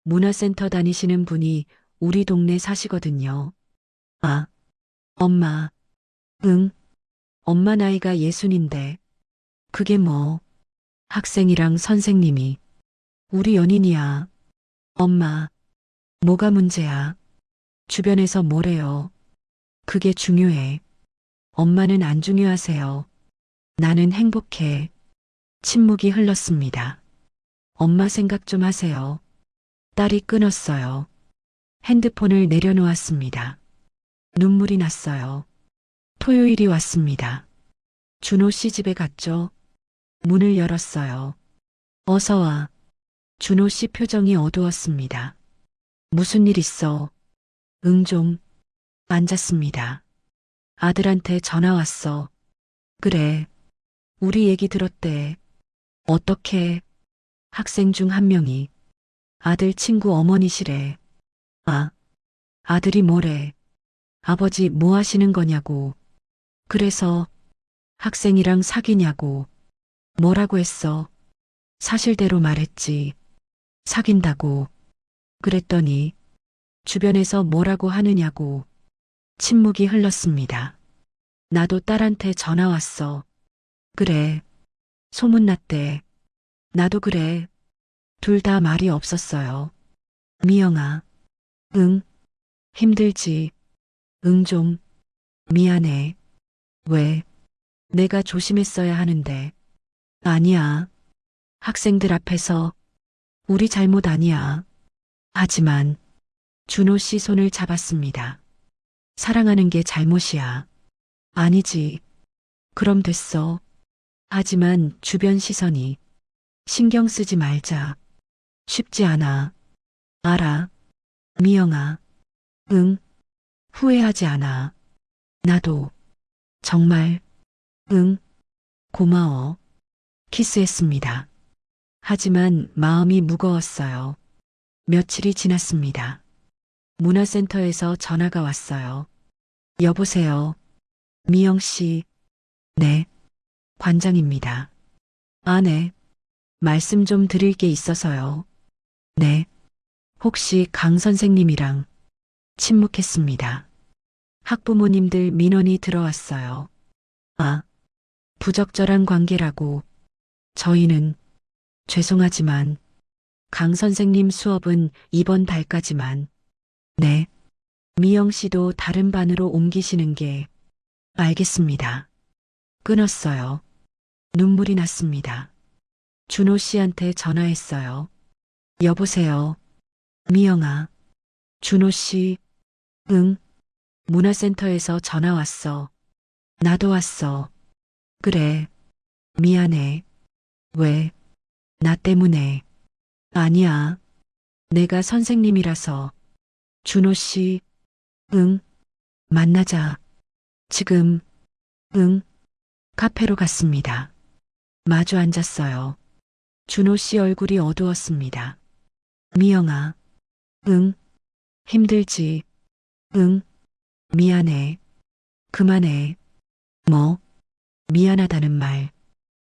[SPEAKER 1] 문화센터 다니시는 분이 우리 동네 사시거든요. 아, 엄마. 응. 엄마 나이가 60인데. 그게 뭐. 학생이랑 선생님이. 우리 연인이야. 엄마. 뭐가 문제야? 주변에서 뭐래요? 그게 중요해. 엄마는 안 중요하세요. 나는 행복해. 침묵이 흘렀습니다. 엄마 생각 좀 하세요. 딸이 끊었어요. 핸드폰을 내려놓았습니다. 눈물이 났어요. 토요일이 왔습니다. 준호 씨 집에 갔죠. 문을 열었어요. 어서 와. 준호 씨 표정이 어두웠습니다. 무슨 일 있어? 응 좀. 앉았습니다. 아들한테 전화 왔어. 그래. 우리 얘기 들었대. 어떻게? 학생 중 한 명이 아들 친구 어머니시래. 아, 아들이 뭐래? 아버지 뭐 하시는 거냐고. 그래서 학생이랑 사귀냐고. 뭐라고 했어? 사실대로 말했지. 사귄다고. 그랬더니 주변에서 뭐라고 하느냐고. 침묵이 흘렀습니다. 나도 딸한테 전화 왔어. 그래. 소문났대. 나도 그래. 둘 다 말이 없었어요. 미영아. 응. 힘들지. 응 좀. 미안해. 왜? 내가 조심했어야 하는데. 아니야. 학생들 앞에서 우리 잘못 아니야. 하지만 준호 씨 손을 잡았습니다. 사랑하는 게 잘못이야. 아니지. 그럼 됐어. 하지만 주변 시선이 신경 쓰지 말자. 쉽지 않아. 알아. 미영아. 응. 후회하지 않아. 나도. 정말. 응. 고마워. 키스했습니다. 하지만 마음이 무거웠어요. 며칠이 지났습니다. 문화센터에서 전화가 왔어요. 여보세요. 미영 씨. 네. 관장입니다. 아, 네. 말씀 좀 드릴 게 있어서요. 네. 혹시 강 선생님이랑 침묵했습니다. 학부모님들 민원이 들어왔어요. 아, 부적절한 관계라고. 저희는 죄송하지만 강 선생님 수업은 이번 달까지만. 네. 미영 씨도 다른 반으로 옮기시는 게. 알겠습니다. 끊었어요. 눈물이 났습니다. 준호 씨한테 전화했어요. 여보세요. 미영아. 준호 씨. 응. 문화센터에서 전화 왔어. 나도 왔어. 그래. 미안해. 왜? 나 때문에. 아니야. 내가 선생님이라서. 준호 씨. 응. 만나자. 지금. 응. 카페로 갔습니다. 마주 앉았어요. 준호 씨 얼굴이 어두웠습니다. 미영아. 응. 힘들지. 응. 미안해. 그만해. 뭐? 미안하다는 말.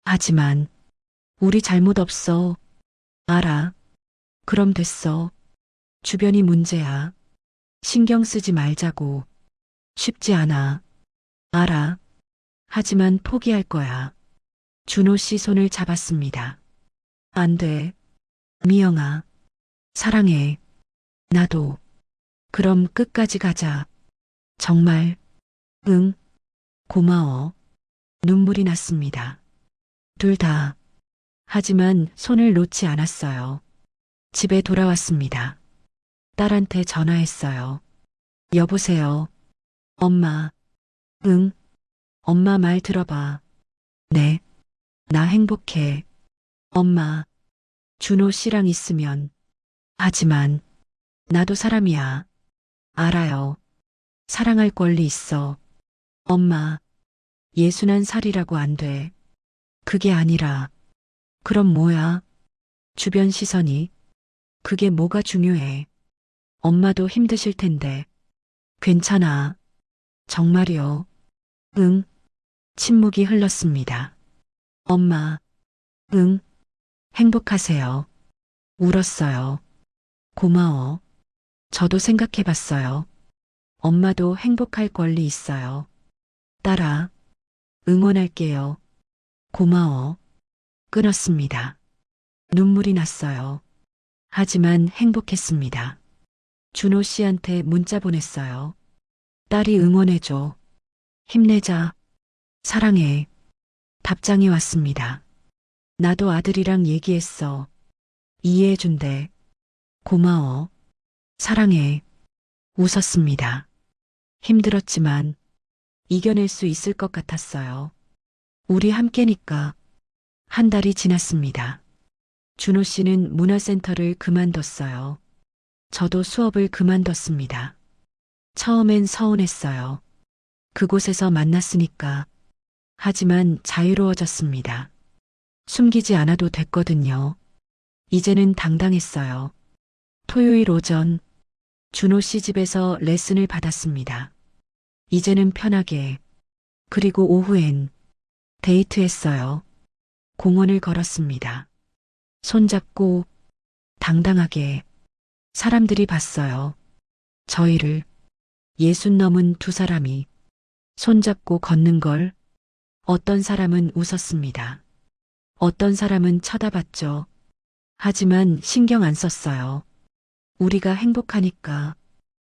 [SPEAKER 1] 하지만 우리 잘못 없어. 알아. 그럼 됐어. 주변이 문제야. 신경 쓰지 말자고. 쉽지 않아. 알아. 하지만 포기할 거야. 준호 씨 손을 잡았습니다. 안 돼. 미영아. 사랑해. 나도. 그럼 끝까지 가자. 정말. 응. 고마워. 눈물이 났습니다. 둘 다. 하지만 손을 놓지 않았어요. 집에 돌아왔습니다. 딸한테 전화했어요. 여보세요. 엄마. 응. 엄마 말 들어봐. 네. 나 행복해. 엄마. 준호 씨랑 있으면. 하지만 나도 사람이야. 알아요. 사랑할 권리 있어. 엄마. 61살이라고 안 돼. 그게 아니라. 그럼 뭐야? 주변 시선이. 그게 뭐가 중요해. 엄마도 힘드실 텐데. 괜찮아. 정말이요. 응. 침묵이 흘렀습니다. 엄마. 응. 행복하세요. 울었어요. 고마워. 저도 생각해봤어요. 엄마도 행복할 권리 있어요. 딸아. 응원할게요. 고마워. 끊었습니다. 눈물이 났어요. 하지만 행복했습니다. 준호 씨한테 문자 보냈어요. 딸이 응원해줘. 힘내자. 사랑해. 답장이 왔습니다. 나도 아들이랑 얘기했어. 이해해준대. 고마워. 사랑해. 웃었습니다. 힘들었지만 이겨낼 수 있을 것 같았어요. 우리 함께니까. 한 달이 지났습니다. 준호 씨는 문화센터를 그만뒀어요. 저도 수업을 그만뒀습니다. 처음엔 서운했어요. 그곳에서 만났으니까. 하지만 자유로워졌습니다. 숨기지 않아도 됐거든요. 이제는 당당했어요. 토요일 오전 준호 씨 집에서 레슨을 받았습니다. 이제는 편하게. 그리고 오후엔 데이트했어요. 공원을 걸었습니다. 손잡고 당당하게. 사람들이 봤어요. 저희를 60 넘은 두 사람이 손잡고 걷는 걸. 어떤 사람은 웃었습니다. 어떤 사람은 쳐다봤죠. 하지만 신경 안 썼어요. 우리가 행복하니까.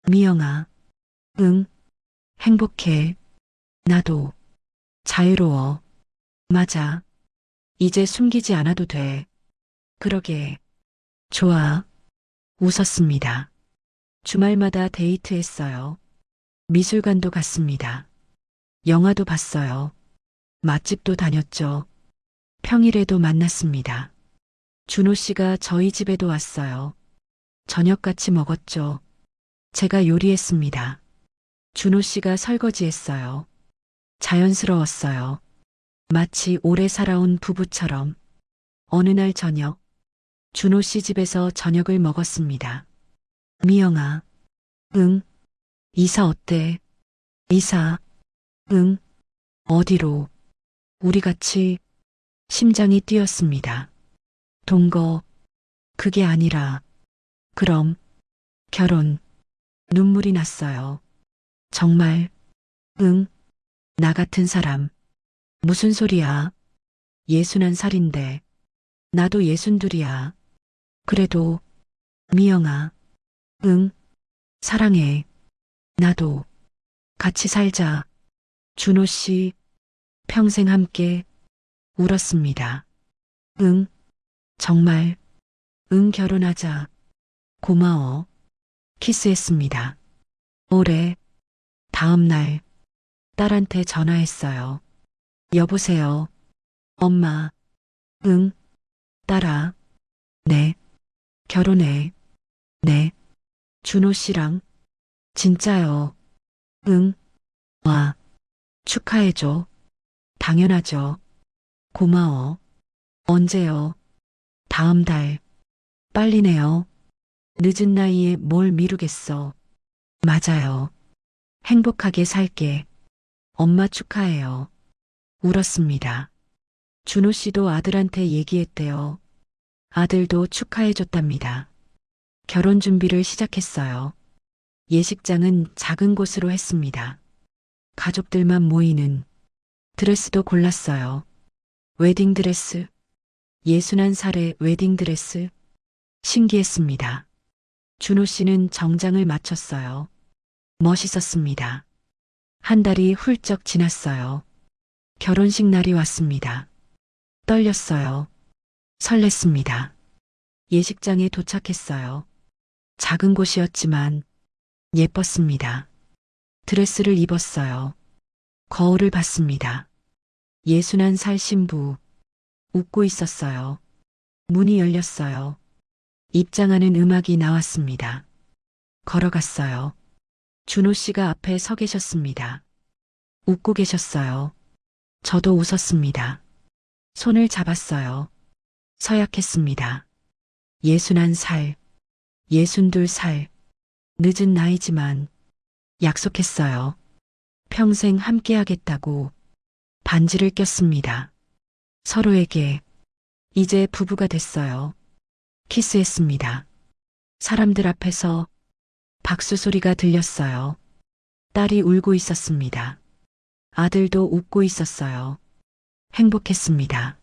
[SPEAKER 1] 미영아. 응. 행복해. 나도. 자유로워. 맞아. 이제 숨기지 않아도 돼. 그러게. 좋아. 웃었습니다. 주말마다 데이트했어요. 미술관도 갔습니다. 영화도 봤어요. 맛집도 다녔죠. 평일에도 만났습니다. 준호 씨가 저희 집에도 왔어요. 저녁 같이 먹었죠. 제가 요리했습니다. 준호 씨가 설거지했어요. 자연스러웠어요. 마치 오래 살아온 부부처럼. 어느 날 저녁, 준호 씨 집에서 저녁을 먹었습니다. 미영아. 응. 이사 어때? 이사. 응. 어디로? 우리 같이. 심장이 뛰었습니다. 동거. 그게 아니라. 그럼. 결혼. 눈물이 났어요. 정말. 응. 나 같은 사람. 무슨 소리야. 61살인데. 나도 62이야. 그래도. 미영아. 응. 사랑해. 나도. 같이 살자. 준호 씨. 평생 함께. 울었습니다. 응. 정말. 응, 결혼하자. 고마워. 키스했습니다. 올해. 다음 날. 딸한테 전화했어요. 여보세요. 엄마. 응. 딸아. 네. 결혼해. 네. 준호 씨랑. 진짜요. 응. 와. 축하해줘. 당연하죠. 고마워. 언제요? 다음 달. 빨리네요. 늦은 나이에 뭘 미루겠어. 맞아요. 행복하게 살게. 엄마 축하해요. 울었습니다. 준호 씨도 아들한테 얘기했대요. 아들도 축하해줬답니다. 결혼 준비를 시작했어요. 예식장은 작은 곳으로 했습니다. 가족들만 모이는. 드레스도 골랐어요. 웨딩드레스. 61살의 웨딩드레스. 신기했습니다. 준호 씨는 정장을 맞췄어요. 멋있었습니다. 한 달이 훌쩍 지났어요. 결혼식 날이 왔습니다. 떨렸어요. 설렜습니다. 예식장에 도착했어요. 작은 곳이었지만 예뻤습니다. 드레스를 입었어요. 거울을 봤습니다. 61살 신부. 웃고 있었어요. 문이 열렸어요. 입장하는 음악이 나왔습니다. 걸어갔어요. 준호 씨가 앞에 서 계셨습니다. 웃고 계셨어요. 저도 웃었습니다. 손을 잡았어요. 서약했습니다. 61살, 62살, 늦은 나이지만 약속했어요. 평생 함께하겠다고 반지를 꼈습니다. 서로에게 이제 부부가 됐어요. 키스했습니다. 사람들 앞에서 박수 소리가 들렸어요. 딸이 울고 있었습니다. 아들도 웃고 있었어요. 행복했습니다.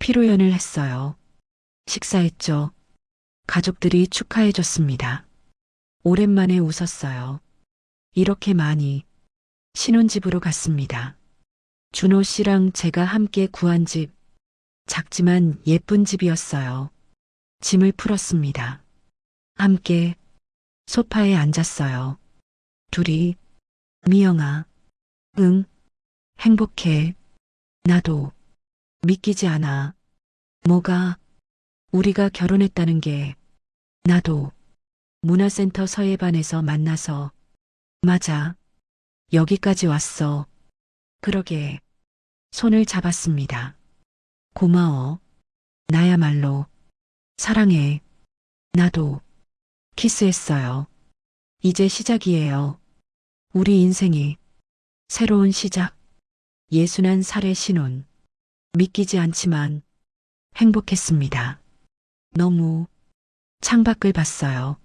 [SPEAKER 1] 피로연을 했어요. 식사했죠. 가족들이 축하해줬습니다. 오랜만에 웃었어요. 이렇게 많이 신혼집으로 갔습니다. 준호 씨랑 제가 함께 구한 집, 작지만 예쁜 집이었어요. 짐을 풀었습니다. 함께 소파에 앉았어요. 둘이, 미영아, 응, 행복해. 나도 믿기지 않아. 뭐가? 우리가 결혼했다는 게. 나도 문화센터 서예반에서 만나서. 맞아. 여기까지 왔어. 그러게. 손을 잡았습니다. 고마워. 나야말로. 사랑해. 나도. 키스했어요. 이제 시작이에요. 우리 인생이. 새로운 시작. 61살의 신혼. 믿기지 않지만 행복했습니다. 너무. 창밖을 봤어요.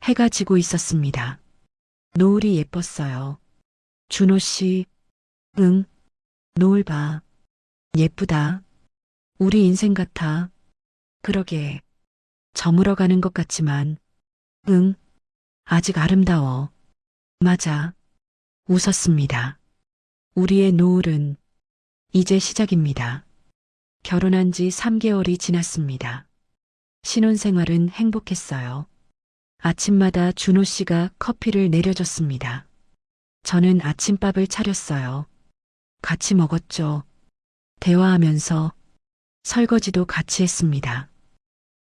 [SPEAKER 1] 해가 지고 있었습니다. 노을이 예뻤어요. 준호 씨, 응, 노을 봐. 예쁘다. 우리 인생 같아. 그러게. 저물어가는 것 같지만, 응, 아직 아름다워. 맞아. 웃었습니다. 우리의 노을은 이제 시작입니다. 결혼한 지 3개월이 지났습니다. 신혼생활은 행복했어요. 아침마다 준호 씨가 커피를 내려줬습니다. 저는 아침밥을 차렸어요. 같이 먹었죠. 대화하면서 설거지도 같이 했습니다.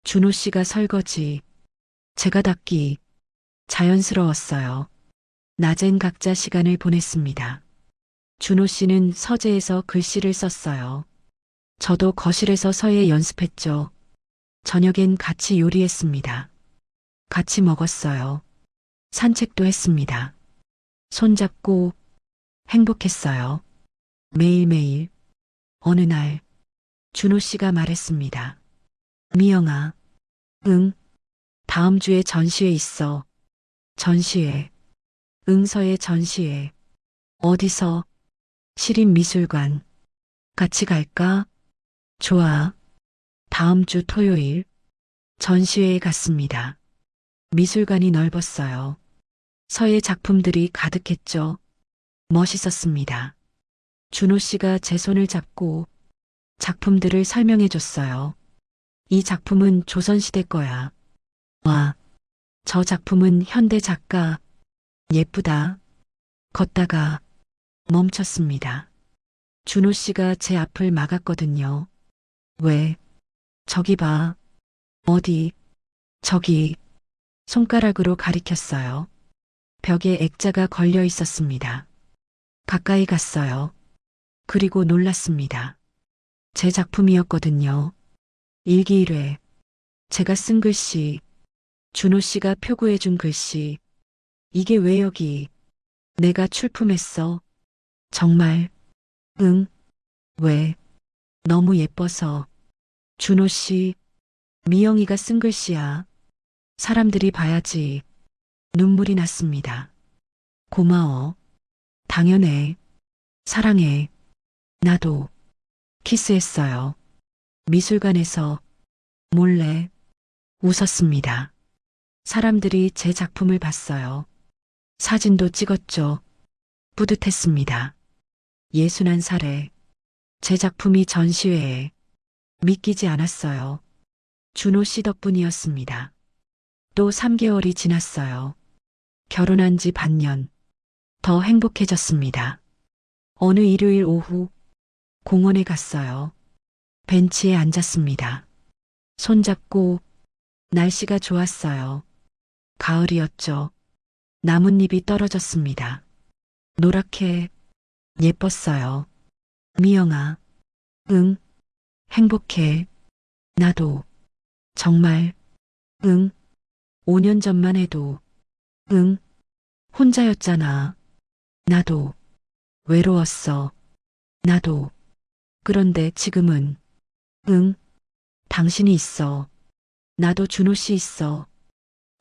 [SPEAKER 1] 준호 씨가 설거지, 제가 닦기. 자연스러웠어요. 낮엔 각자 시간을 보냈습니다. 준호 씨는 서재에서 글씨를 썼어요. 저도 거실에서 서예 연습했죠. 저녁엔 같이 요리했습니다. 같이 먹었어요. 산책도 했습니다. 손잡고 행복했어요. 매일매일. 어느 날 준호 씨가 말했습니다. 미영아, 응, 다음 주에 전시회 있어. 전시회. 응서의 전시회. 어디서? 시립미술관. 같이 갈까? 좋아. 다음 주 토요일. 전시회에 갔습니다. 미술관이 넓었어요. 서예 작품들이 가득했죠. 멋있었습니다. 준호 씨가 제 손을 잡고 작품들을 설명해 줬어요. 이 작품은 조선시대 거야. 와, 저 작품은 현대 작가. 예쁘다. 걷다가 멈췄습니다. 준호 씨가 제 앞을 막았거든요. 왜? 저기 봐. 어디? 저기. 손가락으로 가리켰어요. 벽에 액자가 걸려 있었습니다. 가까이 갔어요. 그리고 놀랐습니다. 제 작품이었거든요. 일기 1회. 제가 쓴 글씨. 준호 씨가 표구해 준 글씨. 이게 왜 여기? 내가 출품했어. 정말? 응. 왜? 너무 예뻐서. 준호 씨, 미영이가 쓴 글씨야. 사람들이 봐야지. 눈물이 났습니다. 고마워. 당연해. 사랑해. 나도. 키스했어요. 미술관에서 몰래 웃었습니다. 사람들이 제 작품을 봤어요. 사진도 찍었죠. 뿌듯했습니다. 61살에 제 작품이 전시회에 믿기지 않았어요. 준호 씨 덕분이었습니다. 또 3개월이 지났어요. 결혼한 지 반년. 더 행복해졌습니다. 어느 일요일 오후 공원에 갔어요. 벤치에 앉았습니다. 손잡고 날씨가 좋았어요. 가을이었죠. 나뭇잎이 떨어졌습니다. 노랗게 예뻤어요. 미영아, 응, 행복해. 나도. 정말, 응, 5년 전만 해도, 응, 혼자였잖아. 나도. 외로웠어. 나도. 그런데 지금은, 응, 당신이 있어. 나도 준호 씨 있어.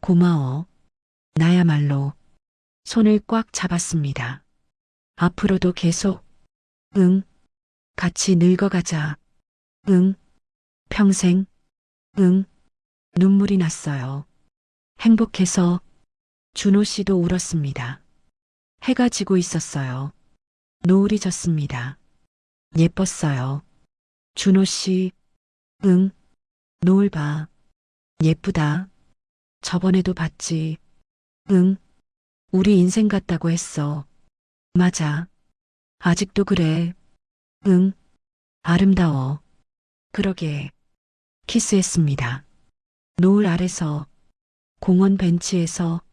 [SPEAKER 1] 고마워. 나야말로. 손을 꽉 잡았습니다. 앞으로도 계속, 응, 같이 늙어가자. 응, 평생, 응, 눈물이 났어요. 행복해서 준호 씨도 울었습니다. 해가 지고 있었어요. 노을이 졌습니다. 예뻤어요. 준호 씨, 응, 노을 봐. 예쁘다. 저번에도 봤지. 응, 우리 인생 같다고 했어. 맞아. 아직도 그래. 응, 아름다워. 그러게. 키스했습니다. 노을 아래서, 공원 벤치에서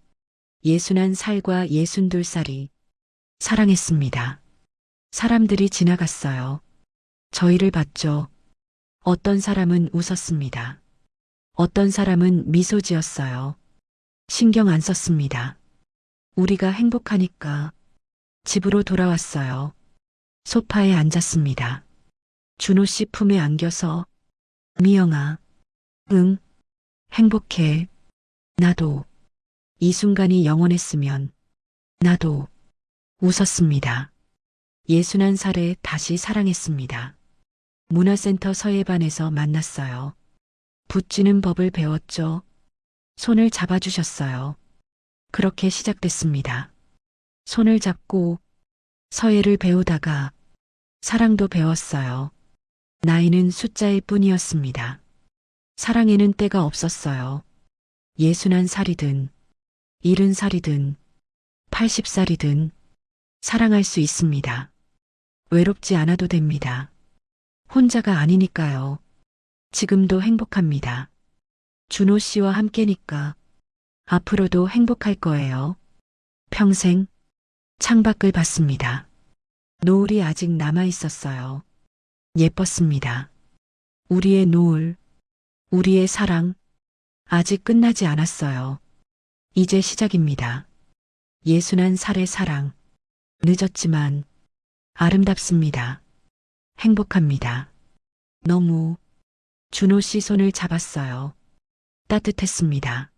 [SPEAKER 1] 61살과 62살이 사랑했습니다. 사람들이 지나갔어요. 저희를 봤죠. 어떤 사람은 웃었습니다. 어떤 사람은 미소 지었어요. 신경 안 썼습니다. 우리가 행복하니까 집으로 돌아왔어요. 소파에 앉았습니다. 준호 씨 품에 안겨서 미영아, 응, 행복해. 나도. 이 순간이 영원했으면 나도. 웃었습니다. 61살에 다시 사랑했습니다. 문화센터 서예반에서 만났어요. 붓지는 법을 배웠죠. 손을 잡아주셨어요. 그렇게 시작됐습니다. 손을 잡고 서예를 배우다가 사랑도 배웠어요. 나이는 숫자일 뿐이었습니다. 사랑에는 때가 없었어요. 61살이든 70살이든 80살이든 사랑할 수 있습니다. 외롭지 않아도 됩니다. 혼자가 아니니까요. 지금도 행복합니다. 준호 씨와 함께니까 앞으로도 행복할 거예요. 평생 창밖을 봤습니다. 노을이 아직 남아 있었어요. 예뻤습니다. 우리의 노을, 우리의 사랑, 아직 끝나지 않았어요. 이제 시작입니다. 61살의 사랑, 늦었지만 아름답습니다. 행복합니다. 너무. 준호 씨 손을 잡았어요. 따뜻했습니다.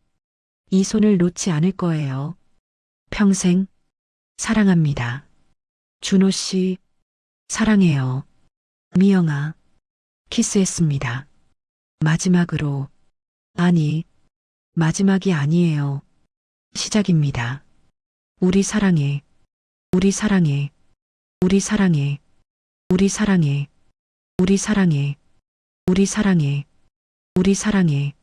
[SPEAKER 1] 이 손을 놓지 않을 거예요. 평생 사랑합니다. 준호 씨, 사랑해요. 미영아, 키스했습니다. 마지막으로. 아니, 마지막이 아니에요. 시작입니다. 우리 사랑해. 우리 사랑해. 우리 사랑해. 우리 사랑해. 우리 사랑해. 우리 사랑해. 우리 사랑해.